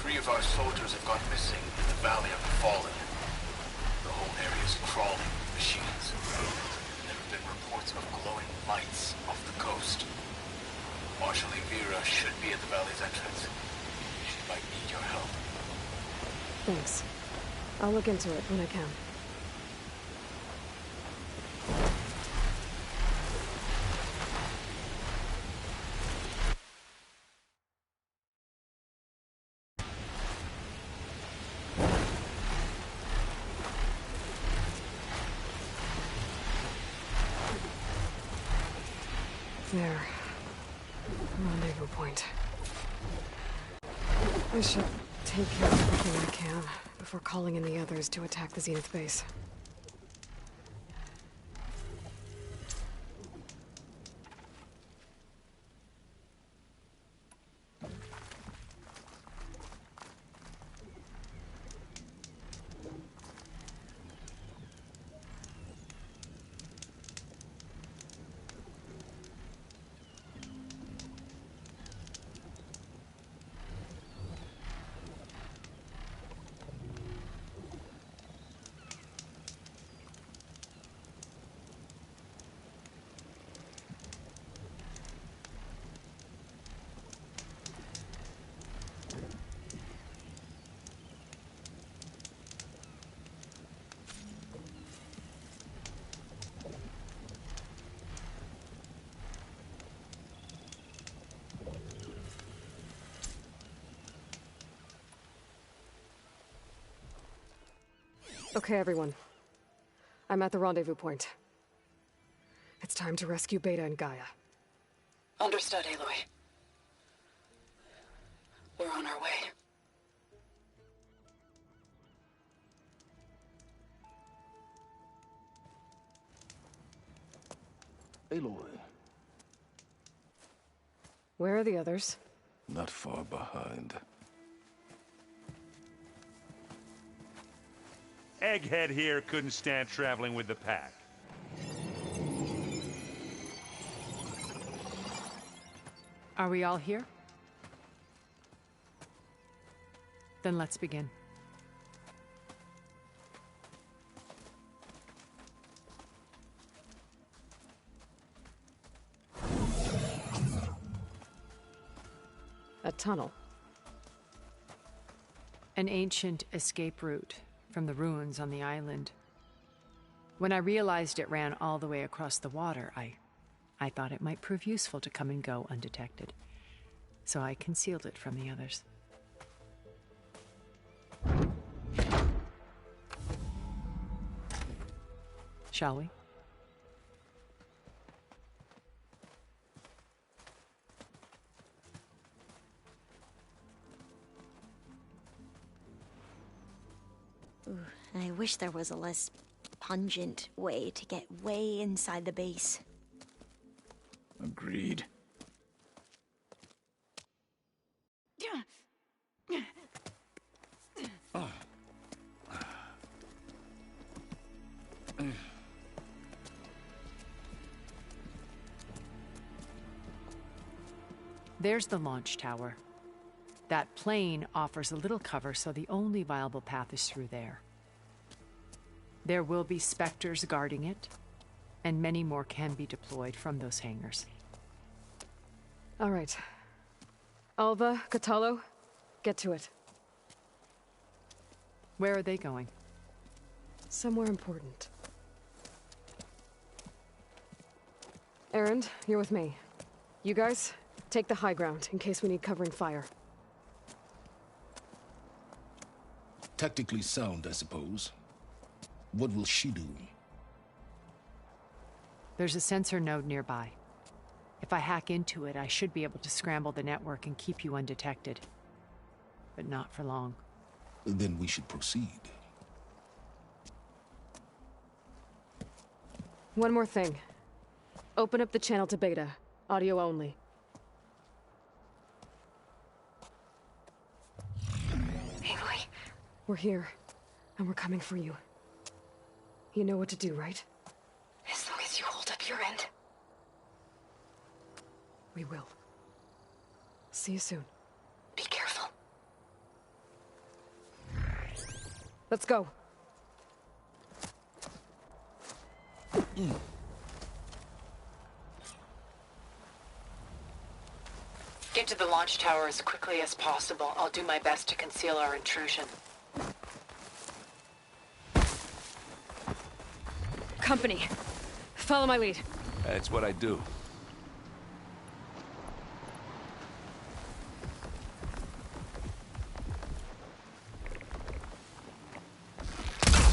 3 of our soldiers have gone missing in the Valley of the Fallen. The whole area is crawling with machines. There have been reports of glowing lights off the coast. Marshal Vera should be at the valley's entrance. She might need your help. Thanks. I'll look into it when I can. There. Rendezvous point. I should take care of everything I can before calling in the others to attack the Zenith base. Okay, everyone. I'm at the rendezvous point. It's time to rescue Beta and Gaia. Understood, Aloy. We're on our way. Aloy. Where are the others? Not far behind. Egghead here couldn't stand traveling with the pack. Are we all here? Then let's begin. A tunnel. An ancient escape route from the ruins on the island. When I realized it ran all the way across the water, I thought it might prove useful to come and go undetected. So I concealed it from the others. Shall we? Ooh, I wish there was a less pungent way to get way inside the base. Agreed. There's the launch tower. That plane offers a little cover, so the only viable path is through there. There will be Spectres guarding it, and many more can be deployed from those hangars. All right. Alva, Catalo, get to it. Where are they going? Somewhere important. Erend, you're with me. You guys, take the high ground in case we need covering fire. Tactically sound, I suppose. What will she do? There's a sensor node nearby. If I hack into it, I should be able to scramble the network and keep you undetected. But not for long. Then we should proceed. One more thing. Open up the channel to Beta. Audio only. Aloy? We're here, and we're coming for you. You know what to do, right? As long as you hold up your end. We will. see you soon. Be careful. Let's go. Get to the launch tower as quickly as possible. I'll do my best to conceal our intrusion. Company. Follow my lead. That's what I do.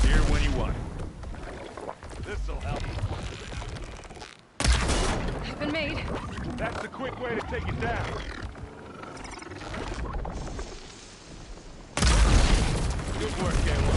Here when you want. This'll help. I've been made. That's the quick way to take it down. Good work, Galen.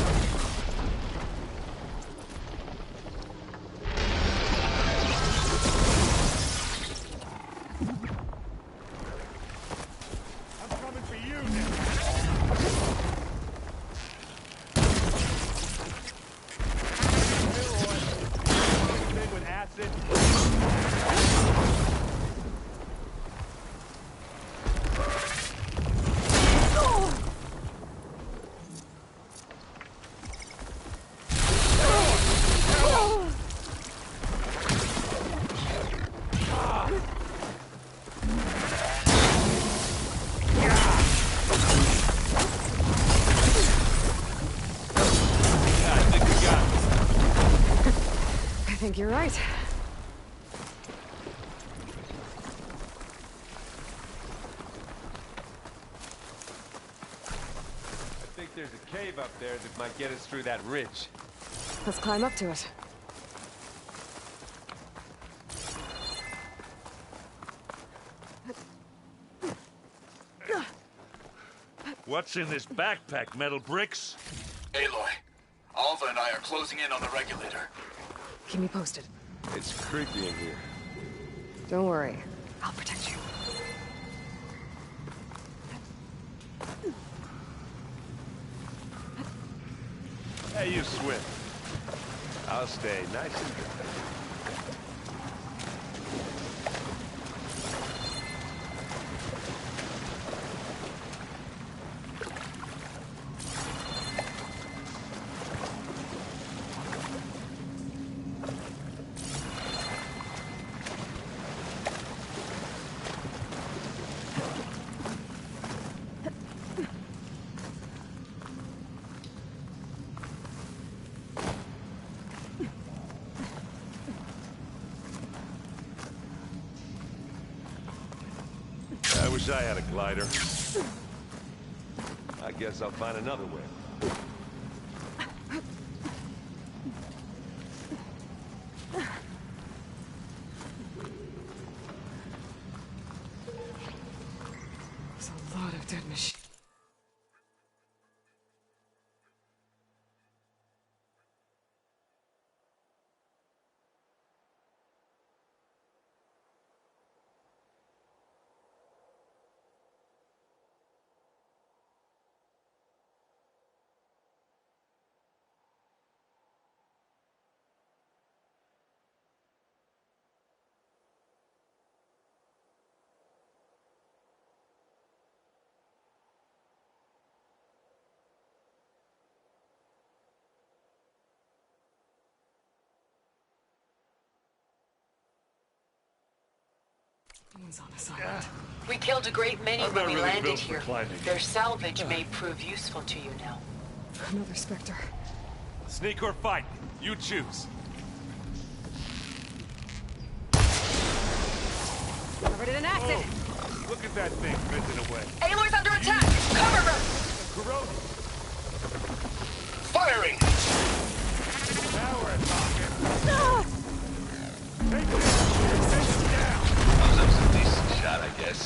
I think you're right. I think there's a cave up there that might get us through that ridge. Let's climb up to it. What's in this backpack, metal bricks? Aloy, Alva and I are closing in on the regulator. Keep me posted. It's creepy in here. Don't worry. I'll protect you. Hey, you swim. I'll stay nice and good. I wish I had a glider. I guess I'll find another way. There's a lot of dead machines. One's on assignment. We killed a great many I'm when not we really landed built for here. climbing. Their salvage may prove useful to you now. Another Spectre. Sneak or fight, you choose. Covered in an acid. Oh, look at that thing fizzing away. Aloy's under attack! Cover her! Corroded. Firing! Now we're talking. No! Take it down. That was a decent shot, I guess.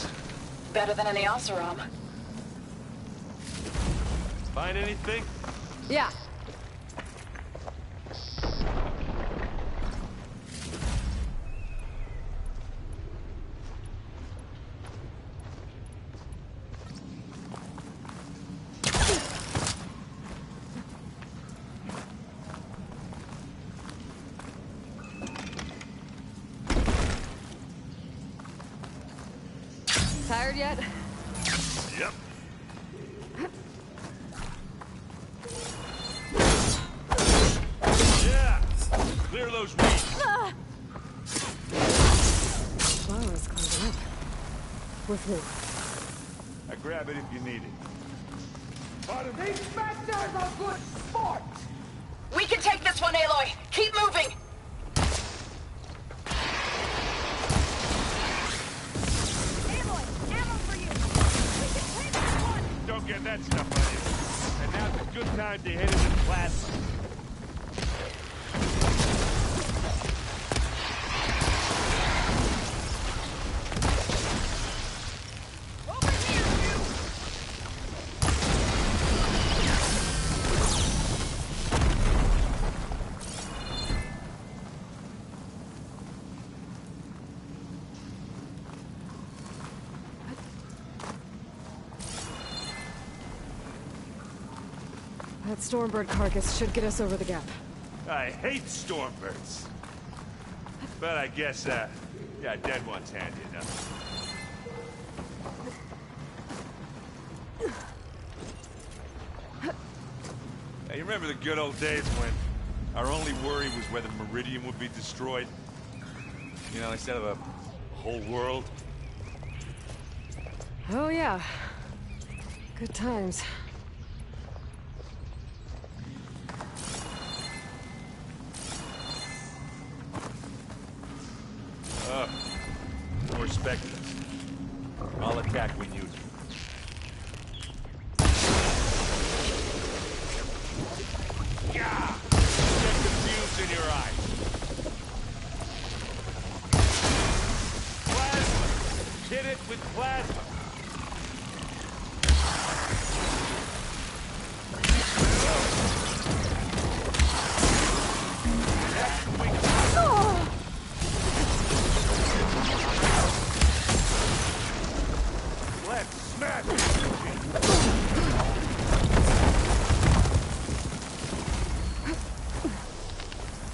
Better than any Oseram. Find anything? Yeah. Tired yet? Yep. Yeah! Clear those weeds. Flowers climbing up. With me. I grab it if you need it. Bottom. The inspector's a good sport! We can take this one, Aloy! Keep moving! Aloy, ammo for you! We can take this one! Don't get that stuff on you. And now's a good time to hit it with plasma. That Stormbird carcass should get us over the gap. I hate Stormbirds. But I guess, yeah, dead one's handy enough. Hey, you remember the good old days when our only worry was whether Meridian would be destroyed? You know, instead of a whole world? Oh yeah. Good times. More specters. I'll attack when you do. Yeah! Get confused in your eyes. Plasma! Hit it with plasma! Let's smash it!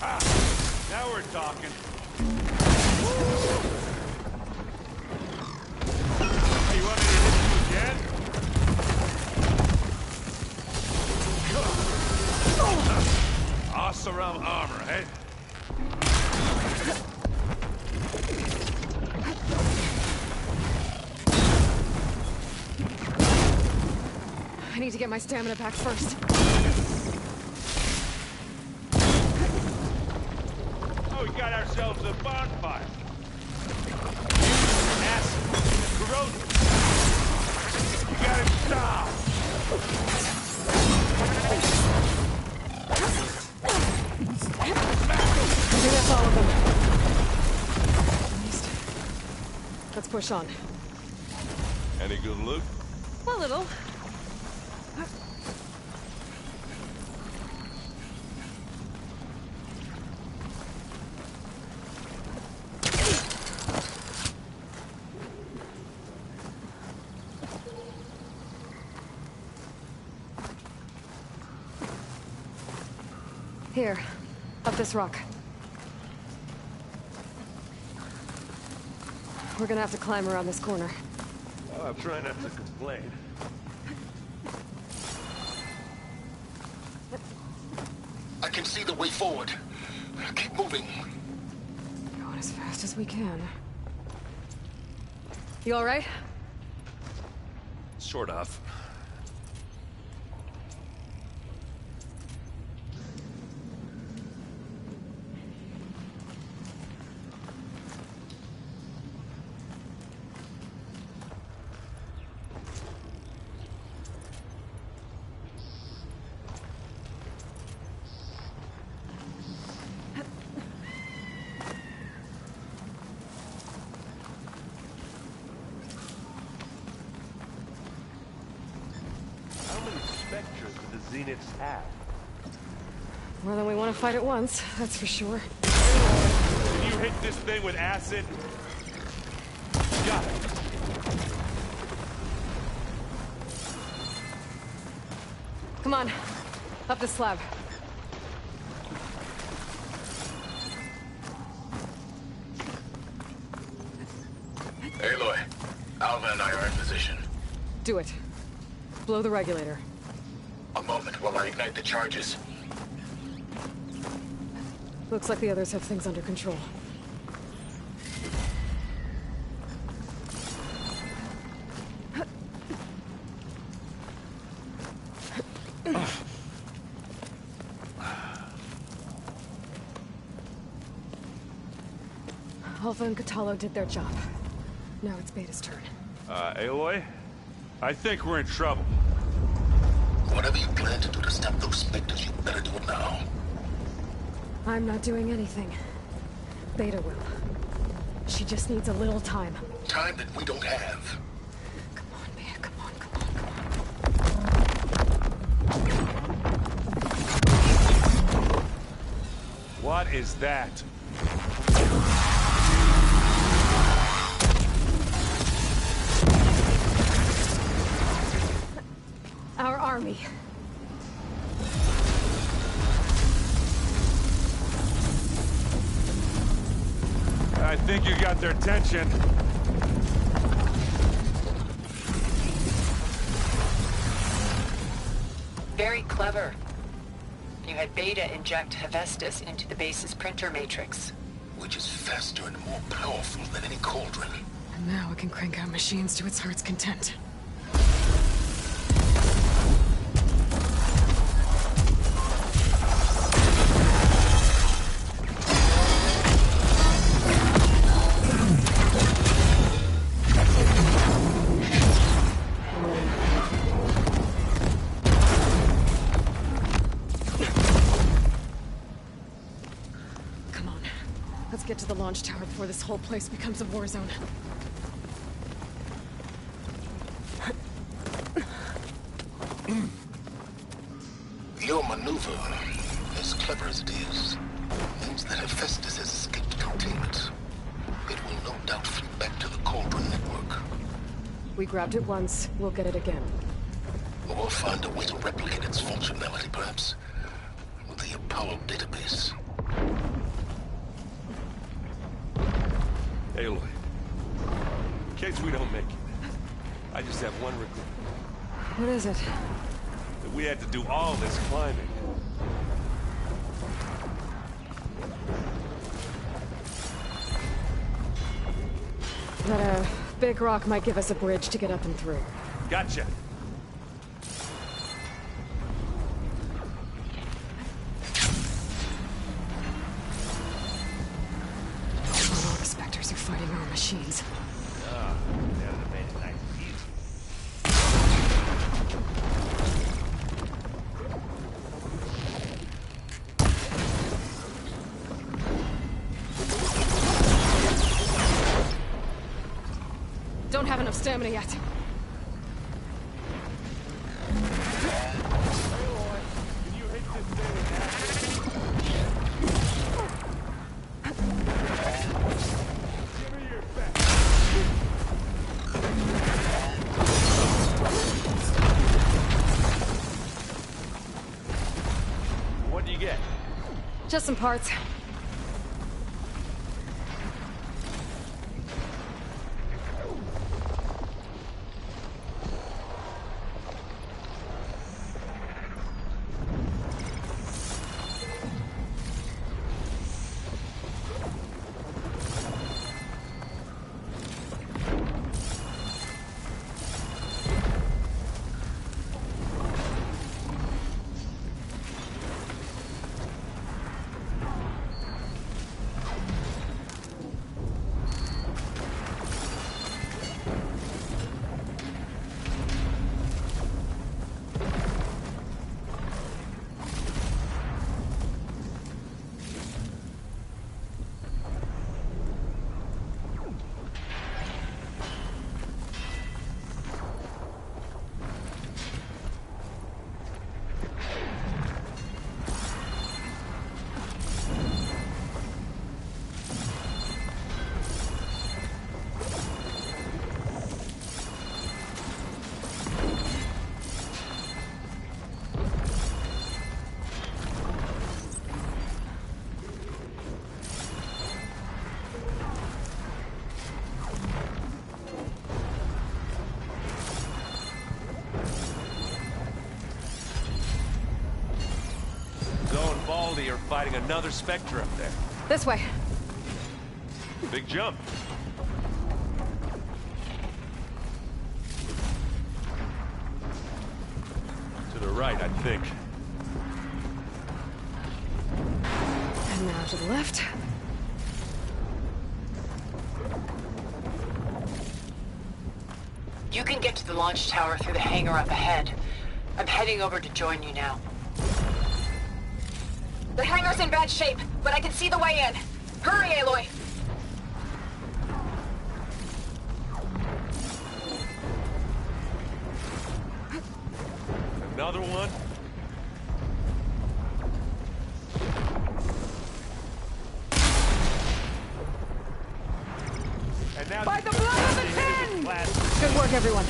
Ah, now we're talking. Hey, you want me to hit you again? Asaram armor, eh? I need to get my stamina back first. Oh, we got ourselves a bonfire. Acid, corrosive. You gotta stop. I think that's all of them. At least. Let's push on. Any good loot? A little. Here, up this rock. We're gonna have to climb around this corner. Oh, I'm trying not to complain. I can see the way forward. Keep moving. Going as fast as we can. You all right? Sort of. Zeniths have. More than we want to fight at once, that's for sure. Can you hit this thing with acid? Got it. Come on, up the slab. Aloy, Alva and I are in position. Do it. Blow the regulator. A moment while I ignite the charges. Looks like the others have things under control. Alpha and Katalo did their job. Now it's Beta's turn. Aloy? I think we're in trouble. Whatever you plan to do to stop those specters, you better do it now. I'm not doing anything. Beta will. She just needs a little time. Time that we don't have. Come on, Beta, come on, come on. What is that? Our army. I think you got their attention. Very clever. You had Beta inject Hephaestus into the base's printer matrix. Which is faster and more powerful than any cauldron. And now it can crank out machines to its heart's content. Get to the launch tower before this whole place becomes a war zone. Your maneuver, as clever as it is, means that Hephaestus has escaped containment. It will no doubt flee back to the Cauldron network. We grabbed it once, we'll get it again. Or find a way to replicate its functionality, perhaps, with the Apollo database. Aloy, in case we don't make it, I just have one regret. What is it? That we had to do all this climbing. That a big rock might give us a bridge to get up and through. Gotcha. Fighting our machines. Ah, that would have made it nice and easy. Don't have enough stamina yet. Just some parts. fighting another Spectre up there. This way. Big jump. To the right, I think. And now to the left. You can get to the launch tower through the hangar up ahead. I'm heading over to join you now. The hangar's in bad shape, but I can see the way in. Hurry, Aloy! Another one? And now By the blood of the ten! Good work, everyone.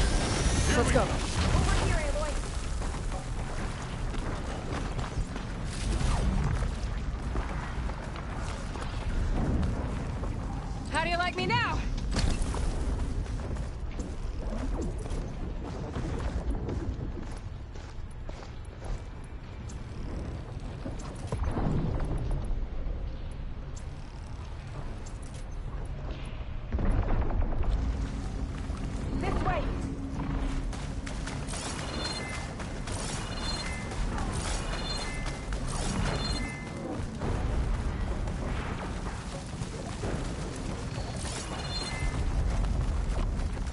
Let's go. Over here, Aloy. How do you like me now? This way!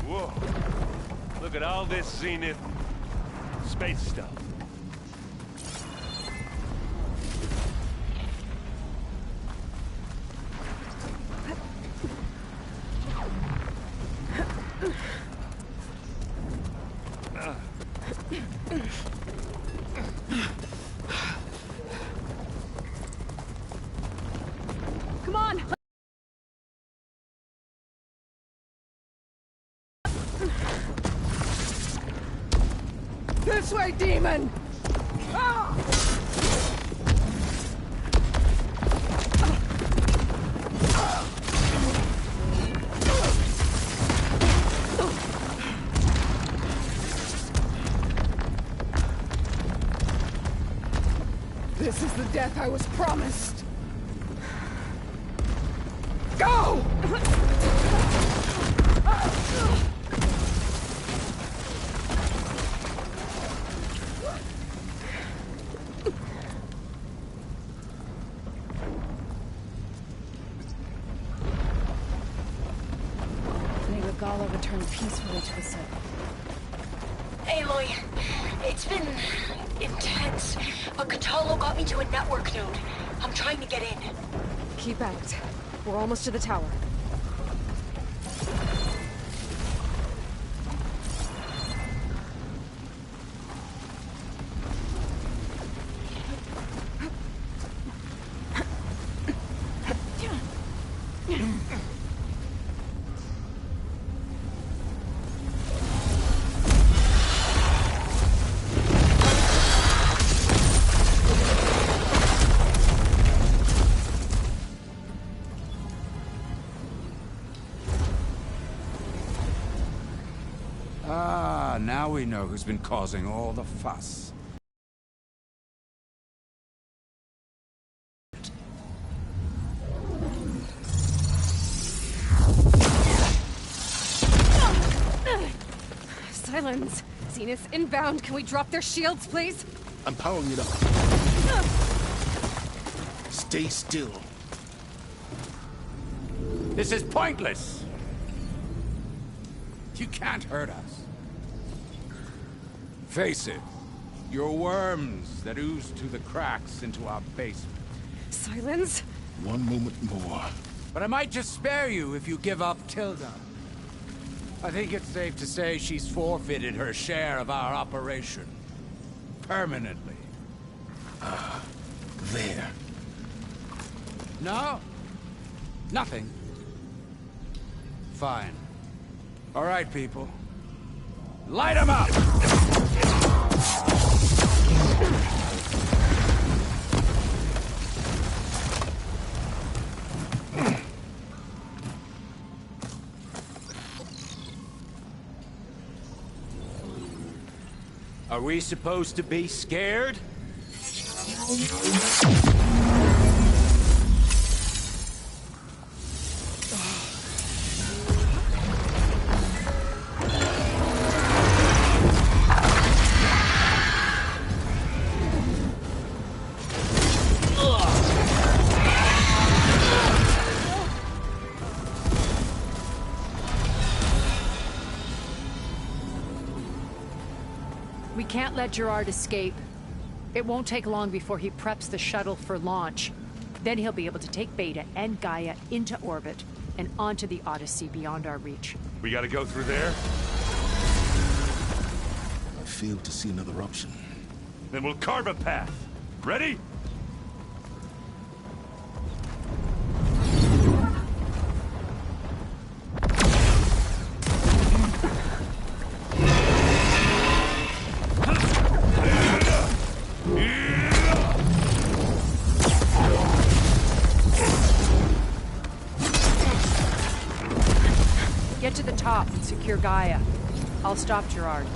Whoa. Look at all this Zenith space stuff. Come on! This way, demon! Ah! This is the death I was promised. Go! May Regala return peacefully to the cell. Aloy, it's been intense, but Katalo got me to a network node. I'm trying to get in. Keep at it. We're almost to the tower. Ah, now we know who's been causing all the fuss. Silence! Zenith inbound. Can we drop their shields, please? I'm powering it up. Stay still. This is pointless! You can't hurt us. Face it, you're worms that ooze through the cracks into our basement. Silence? One moment more. But I might just spare you if you give up Tilda. I think it's safe to say she's forfeited her share of our operation. Permanently. There. No? Nothing. Fine. All right, people. Light 'em up! Are we supposed to be scared? We can't let Gerard escape. It won't take long before he preps the shuttle for launch. Then he'll be able to take Beta and Gaia into orbit and onto the Odyssey beyond our reach. We gotta go through there? I fail to see another option. Then we'll carve a path. Ready? Get to the top and secure Gaia. I'll stop Gerard.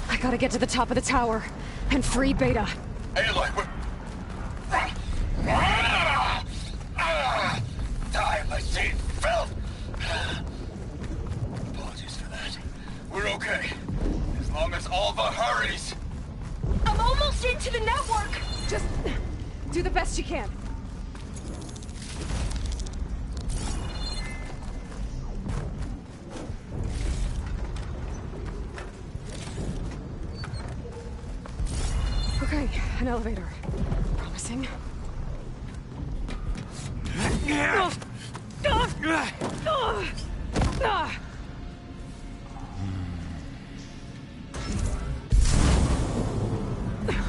I gotta get to the top of the tower and free Beta. Aloy, we're... Time I see filth! Apologies for that. We're okay. As long as Alva hurries. I'm almost into the network! Just do the best you can. Okay, an elevator. Promising.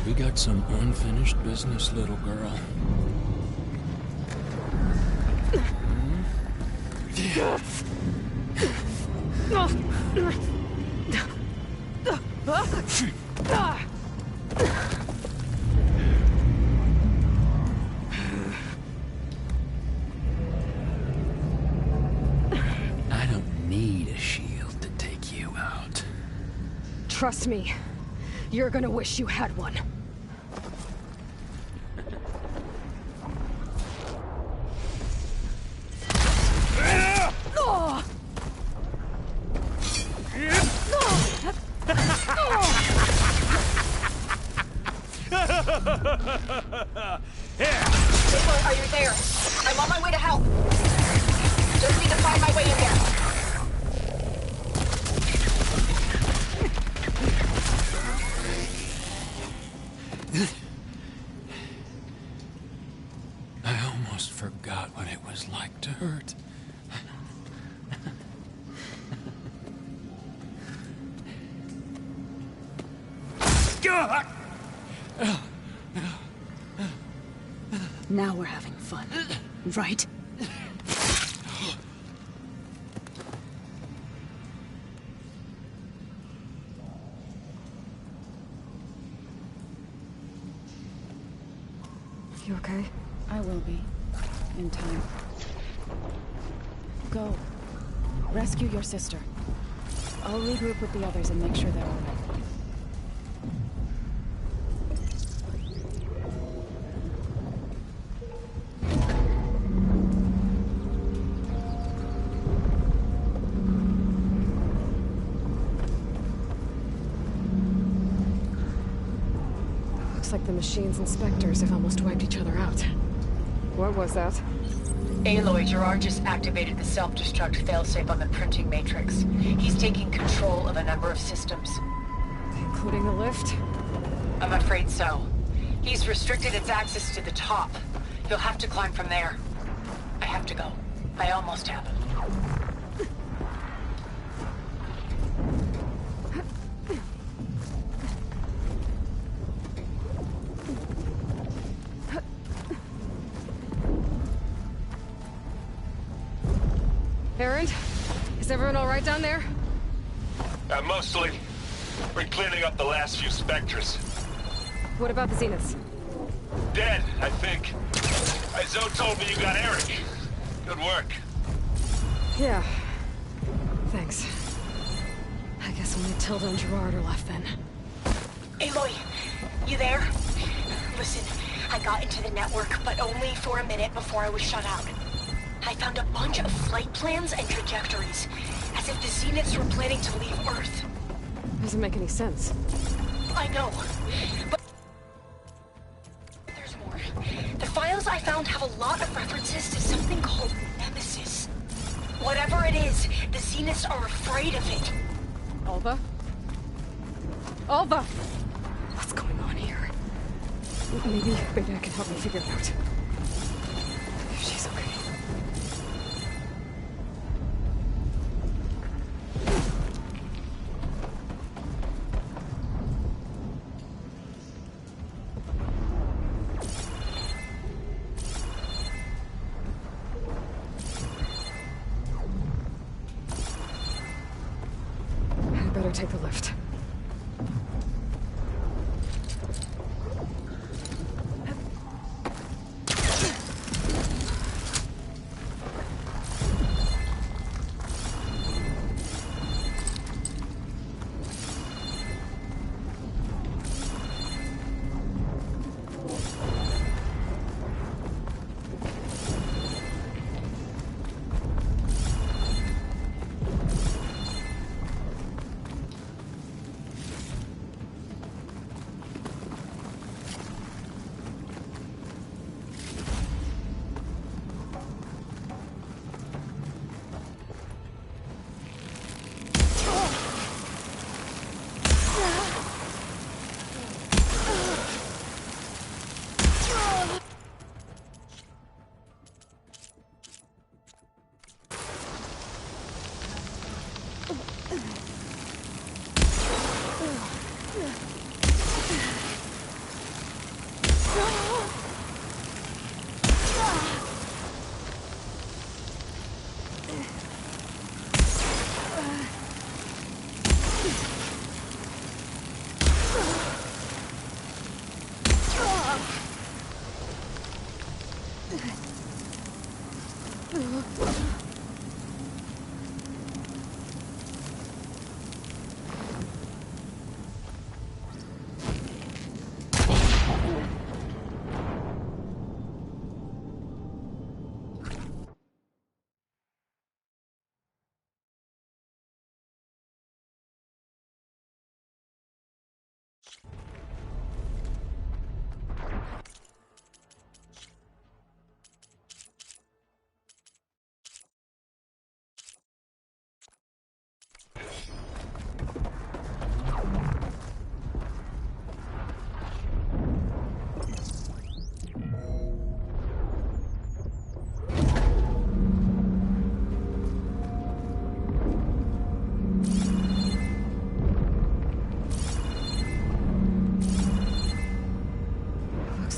We got some unfinished business, little girl. I don't need a shield to take you out. Trust me, you're gonna wish you had one. Are you there? I'm on my way to help. Just need to find my way in there. I almost forgot what it was like to hurt. Now we're having fun, right? You okay? I will be. In time. Go. Rescue your sister. I'll regroup with the others and make sure they're all right. Looks like the machine's inspectors have almost wiped each other out. What was that? Aloy, Gerard just activated the self-destruct failsafe on the printing matrix. He's taking control of a number of systems. Including the lift? I'm afraid so. He's restricted its access to the top. You'll have to climb from there. I have to go. I almost have him. Errand? Is everyone all right down there? Mostly. We're cleaning up the last few specters. What about the Zeniths? Dead, I think. Zoe told me you got Eric. Good work. Yeah. Thanks. I guess only Tilda and Gerard are left then. Aloy, you there? Listen, I got into the network, but only for a minute before I was shut out. I found a bunch of flight plans and trajectories, as if the Zeniths were planning to leave Earth. Doesn't make any sense. I know, but there's more. The files I found have a lot of references to something called Nemesis. Whatever it is, the Zeniths are afraid of it. Alva? Alva! What's going on here? Maybe Beta can help me figure it out. If she's okay. I better take the lift.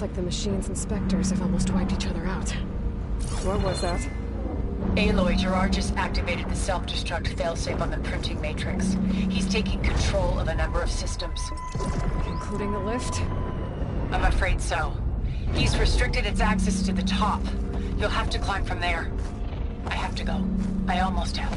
Like the machine's inspectors have almost wiped each other out. What was that? Aloy, Gerard just activated the self-destruct failsafe on the printing matrix. He's taking control of a number of systems. Including the lift? I'm afraid so. He's restricted its access to the top. You'll have to climb from there. I have to go. I almost have.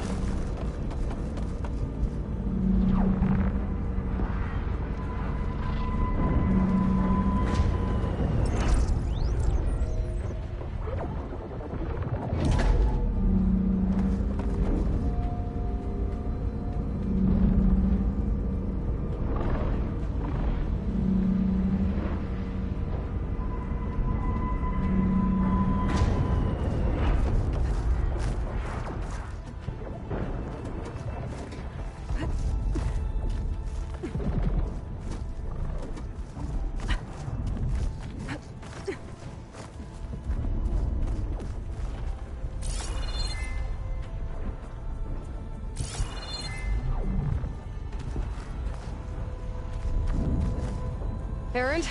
Erend?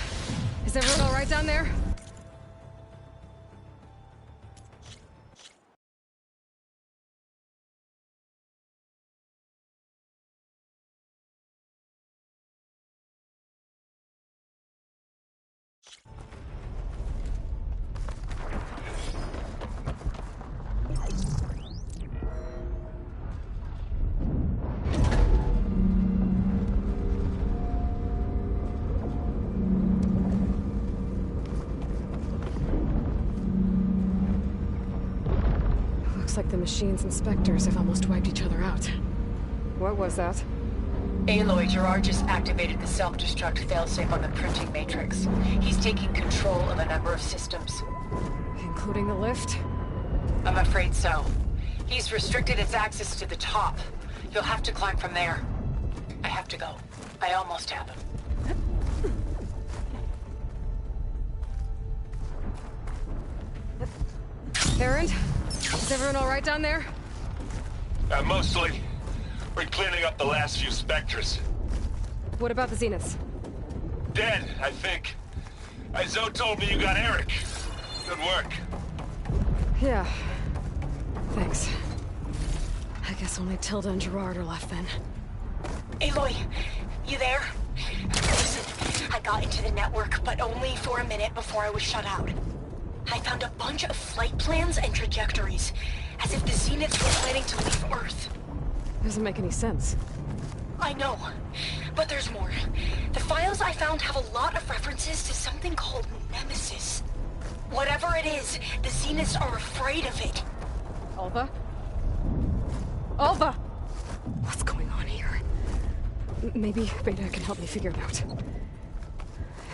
Is everyone all right down there? Looks like the machines and Spectres have almost wiped each other out. What was that? Aloy, Gerard just activated the self-destruct failsafe on the printing matrix. He's taking control of a number of systems. Including the lift? I'm afraid so. He's restricted its access to the top. You'll have to climb from there. I have to go. I almost have him. Erend? Is everyone all right down there? Mostly. We're cleaning up the last few Spectres. What about the Zeniths? Dead, I think. Zoe told me you got Eric. Good work. Yeah. Thanks. I guess only Tilda and Gerard are left then. Aloy, you there? Listen, I got into the network, but only for a minute before I was shut out. I found a bunch of flight plans and trajectories, as if the Zeniths were planning to leave Earth. Doesn't make any sense. I know, but there's more. The files I found have a lot of references to something called Nemesis. Whatever it is, the Zeniths are afraid of it. Alva? Alva! What's going on here? Maybe Beta can help me figure it out.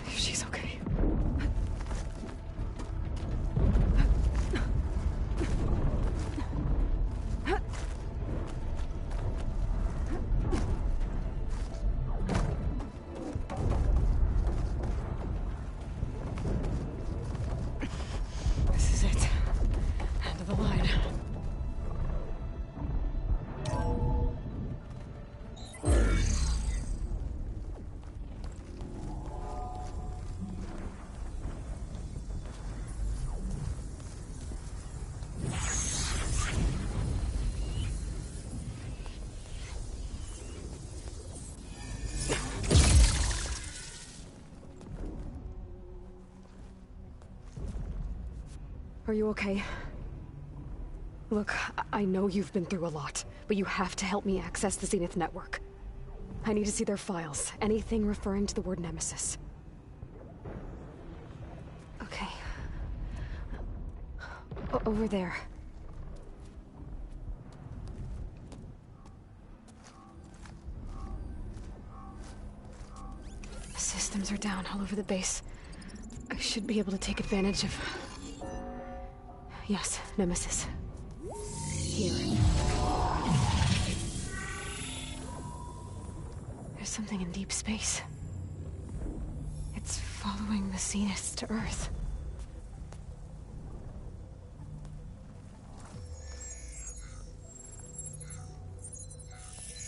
If she's okay. This is it. End of the line. Are you okay? Look, I know you've been through a lot, but you have to help me access the Zenith network. I need to see their files, anything referring to the word Nemesis. Okay. Over there. The systems are down all over the base. I should be able to take advantage of... Yes, Nemesis. Here. There's something in deep space. It's following the Zeniths to Earth.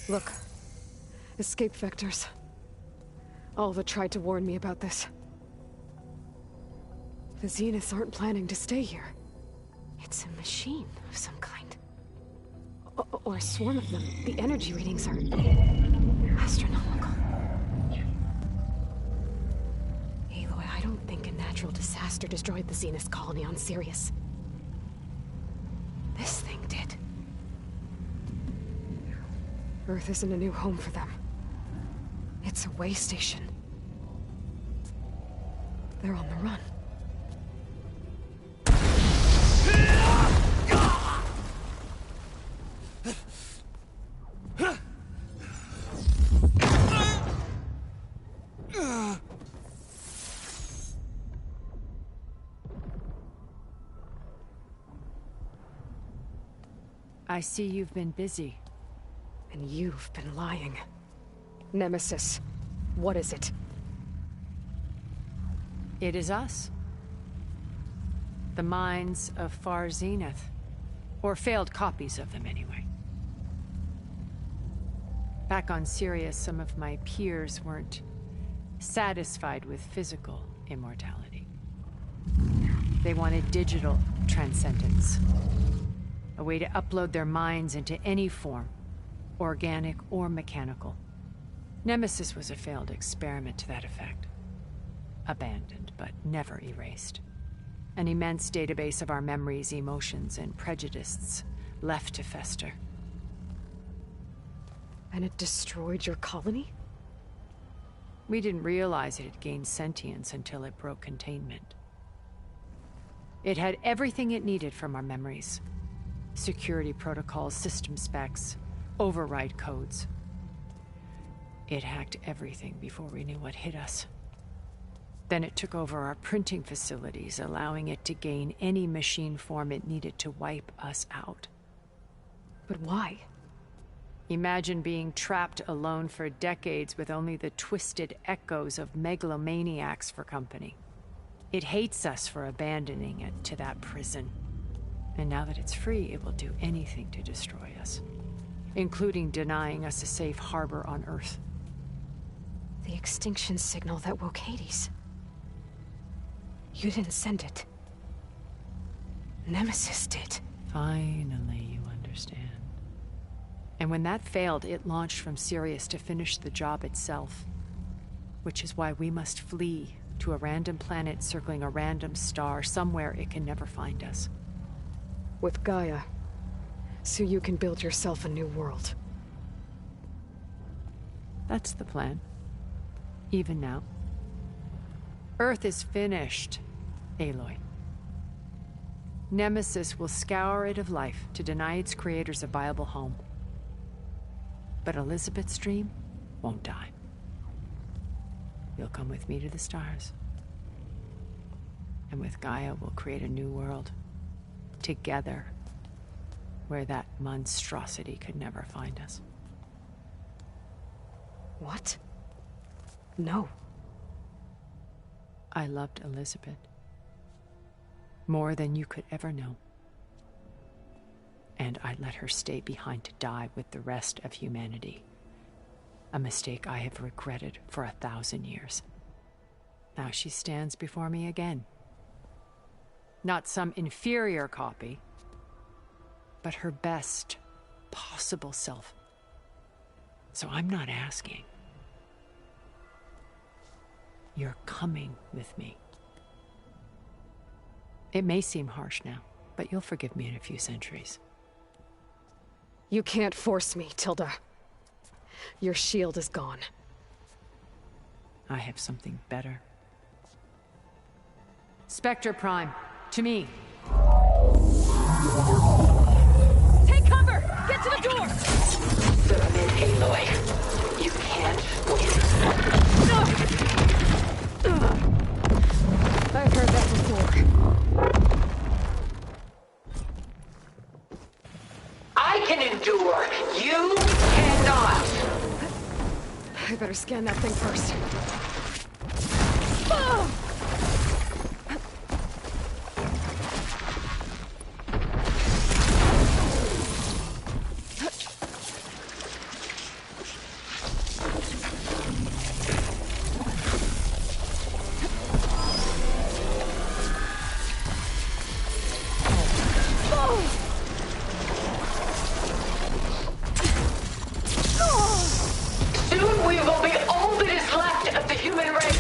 Look. Escape vectors. Alva tried to warn me about this. The Zeniths aren't planning to stay here. It's a machine of some kind. Or a swarm of them. The energy readings are... astronomical. Aloy, I don't think a natural disaster destroyed the Zenith colony on Sirius. This thing did. Earth isn't a new home for them. It's a way station. They're on the run. I see you've been busy. And you've been lying. Nemesis, what is it? It is us. The minds of Far Zenith. Or failed copies of them, anyway. Back on Sirius, some of my peers weren't satisfied with physical immortality. They wanted digital transcendence. A way to upload their minds into any form, organic or mechanical. Nemesis was a failed experiment to that effect. Abandoned, but never erased. An immense database of our memories, emotions, and prejudices left to fester. And it destroyed your colony? We didn't realize it had gained sentience until it broke containment. It had everything it needed from our memories. Security protocols, system specs, override codes. It hacked everything before we knew what hit us. Then it took over our printing facilities, allowing it to gain any machine form it needed to wipe us out. But why? Imagine being trapped alone for decades with only the twisted echoes of megalomaniacs for company. It hates us for abandoning it to that prison. And now that it's free, it will do anything to destroy us, including denying us a safe harbor on Earth. The extinction signal that woke Hades. You didn't send it. Nemesis did. Finally, you understand. And when that failed, it launched from Sirius to finish the job itself. Which is why we must flee to a random planet circling a random star, somewhere it can never find us. With Gaia. So you can build yourself a new world. That's the plan. Even now. Earth is finished, Aloy. Nemesis will scour it of life to deny its creators a viable home. But Elizabeth's dream won't die. You'll come with me to the stars. And with Gaia, we'll create a new world. Together. Where that monstrosity could never find us. What? No. I loved Elizabeth. More than you could ever know. And I let her stay behind to die with the rest of humanity. A mistake I have regretted for 1,000 years. Now she stands before me again. Not some inferior copy, but her best possible self. So I'm not asking. You're coming with me. It may seem harsh now, but you'll forgive me in a few centuries. You can't force me, Tilda. Your shield is gone. I have something better. Spectre Prime, to me. Take cover! Get to the door! Submit, Aloy. You can't win. I've heard that before. I can endure. You cannot. I better scan that thing first. Soon we will be all that is left of the human race.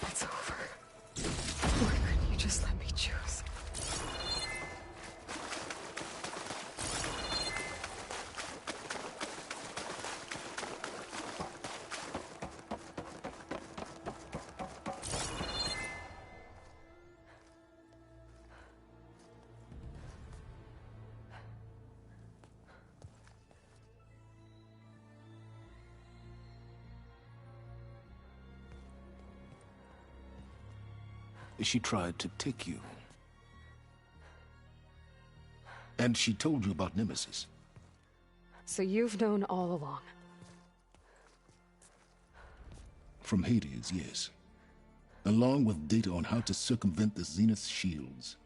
It's over. Why couldn't you just let me choose? She tried to take you. And she told you about Nemesis. So you've known all along. From Hades, yes. Along with data on how to circumvent the Zenith's shields.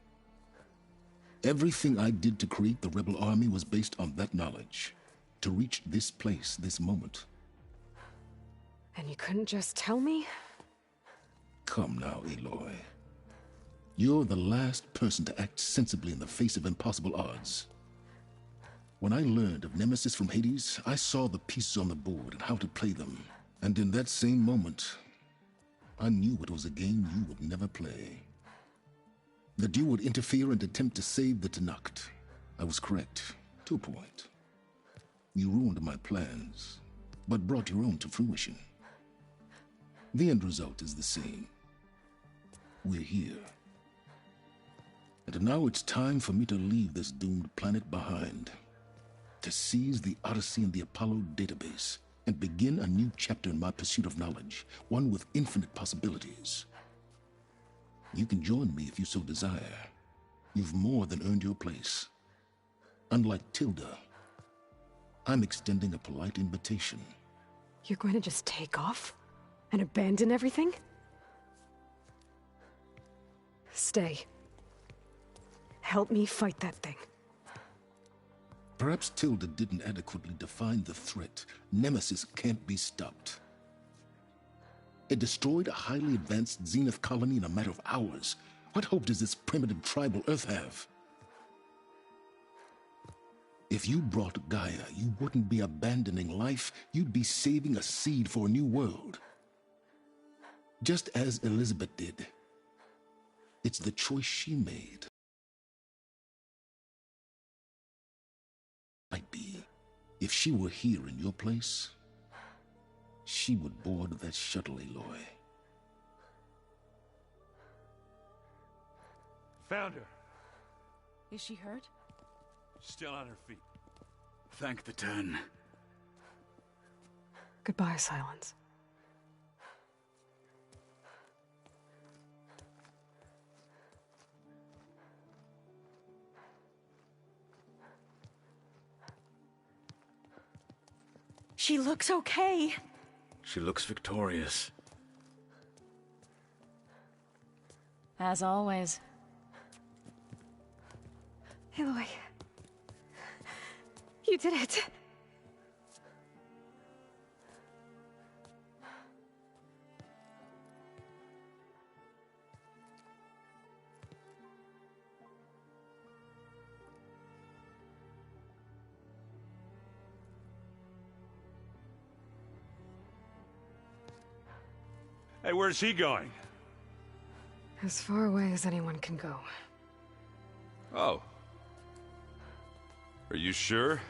Everything I did to create the rebel army was based on that knowledge. To reach this place, this moment. And you couldn't just tell me? Come now, Aloy. You're the last person to act sensibly in the face of impossible odds. When I learned of Nemesis from Hades, I saw the pieces on the board and how to play them. And in that same moment, I knew it was a game you would never play. That you would interfere and attempt to save the Tenakt. I was correct, to a point. You ruined my plans, but brought your own to fruition. The end result is the same. We're here. And now it's time for me to leave this doomed planet behind. To seize the Odyssey and the Apollo database, and begin a new chapter in my pursuit of knowledge, one with infinite possibilities. You can join me if you so desire. You've more than earned your place. Unlike Tilda, I'm extending a polite invitation. You're going to just take off? And abandon everything? Stay. Help me fight that thing. Perhaps Tilda didn't adequately define the threat. Nemesis can't be stopped. It destroyed a highly advanced Zenith colony in a matter of hours. What hope does this primitive tribal Earth have? If you brought Gaia, you wouldn't be abandoning life, you'd be saving a seed for a new world. Just as Elizabeth did. It's the choice she made. Might be, if she were here in your place, she would board that shuttle, Aloy. Found her. Is she hurt? Still on her feet. Thank the 10. Goodbye, Silence. She looks okay. She looks victorious. As always. Aloy. You did it. Hey, where's he going? As far away as anyone can go. Oh. Are you sure?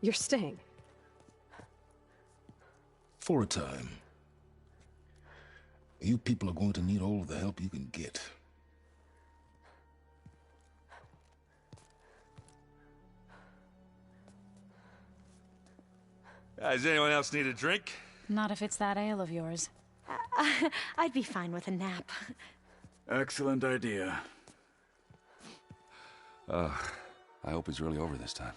You're staying. For a time. You people are going to need all of the help you can get. Does anyone else need a drink? Not if it's that ale of yours. I'd be fine with a nap. Excellent idea. I hope it's really over this time.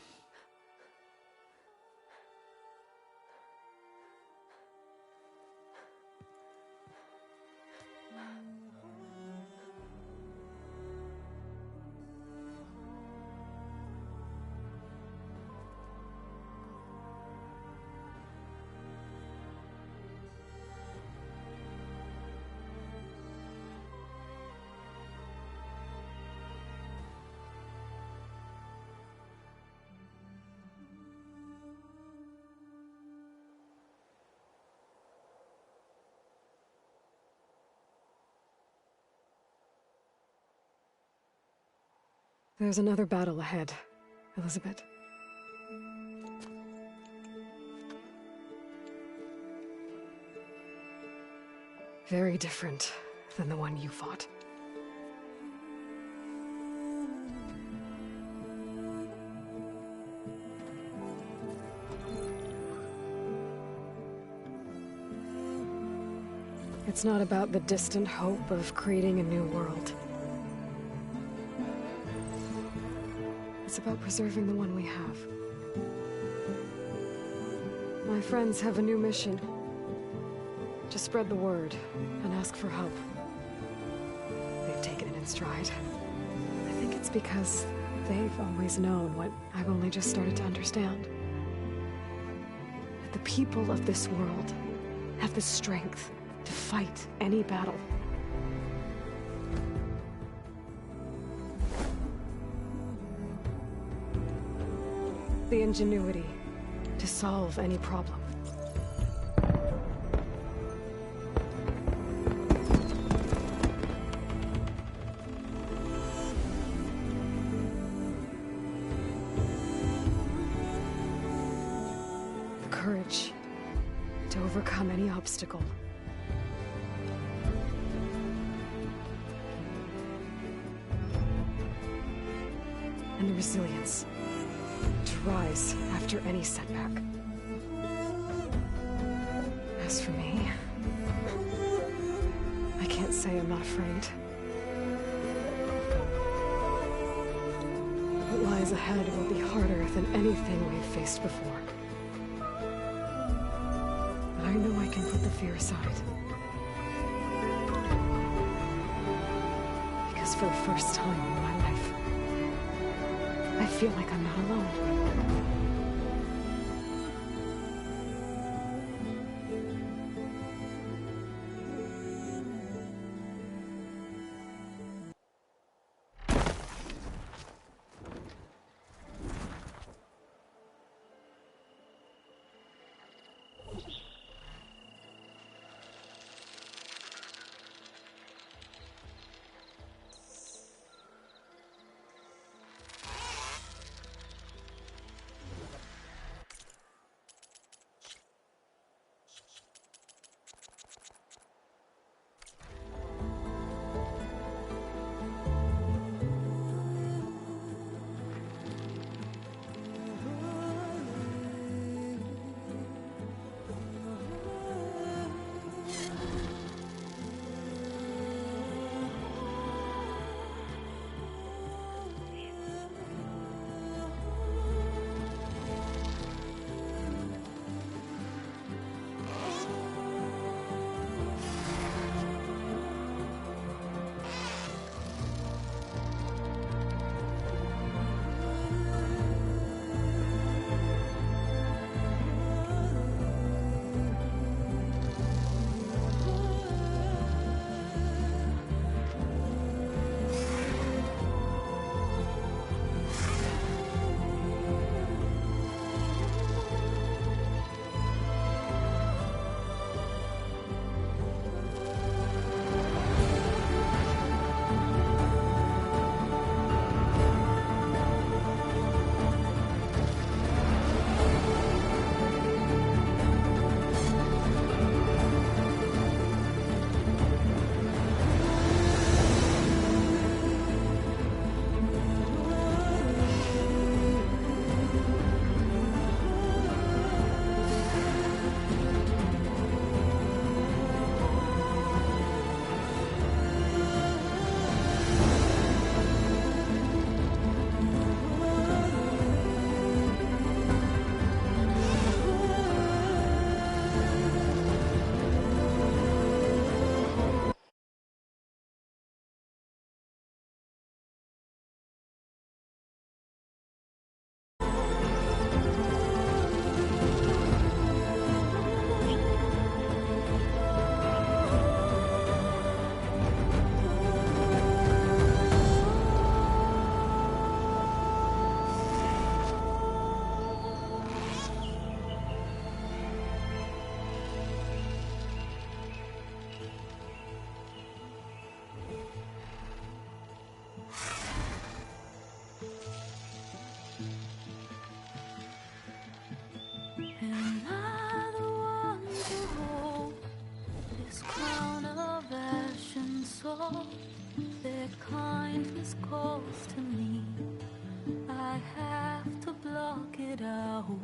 There's another battle ahead, Elizabeth. Very different than the one you fought. It's not about the distant hope of creating a new world. It's about preserving the one we have. My friends have a new mission. Just spread the word and ask for help. They've taken it in stride. I think it's because they've always known what I've only just started to understand. That the people of this world have the strength to fight any battle. The ingenuity to solve any problem. courage to overcome any obstacle. And the resilience to rise after any setback. As for me, I can't say I'm not afraid. What lies ahead will be harder than anything we've faced before. But I know I can put the fear aside. Because for the first time in my life, I feel like I'm not alone. Their kindness calls to me. I have to block it out.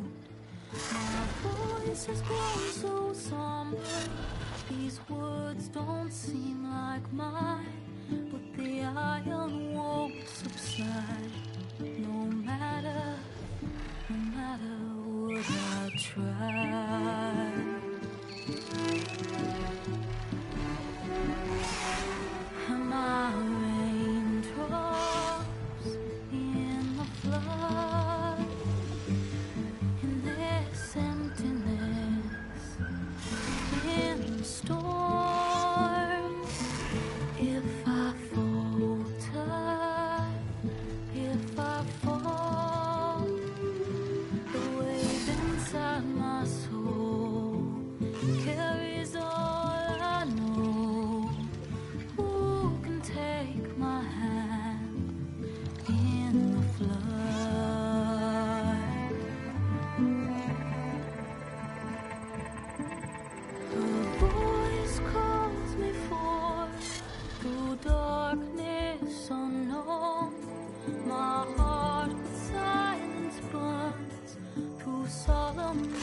My voice has grown so somber. These words don't seem like mine, but the iron won't subside. No matter what I try. My raindrops in the flood, in this emptiness, in storms. If I falter, if I fall, the wave inside my soul carries on. come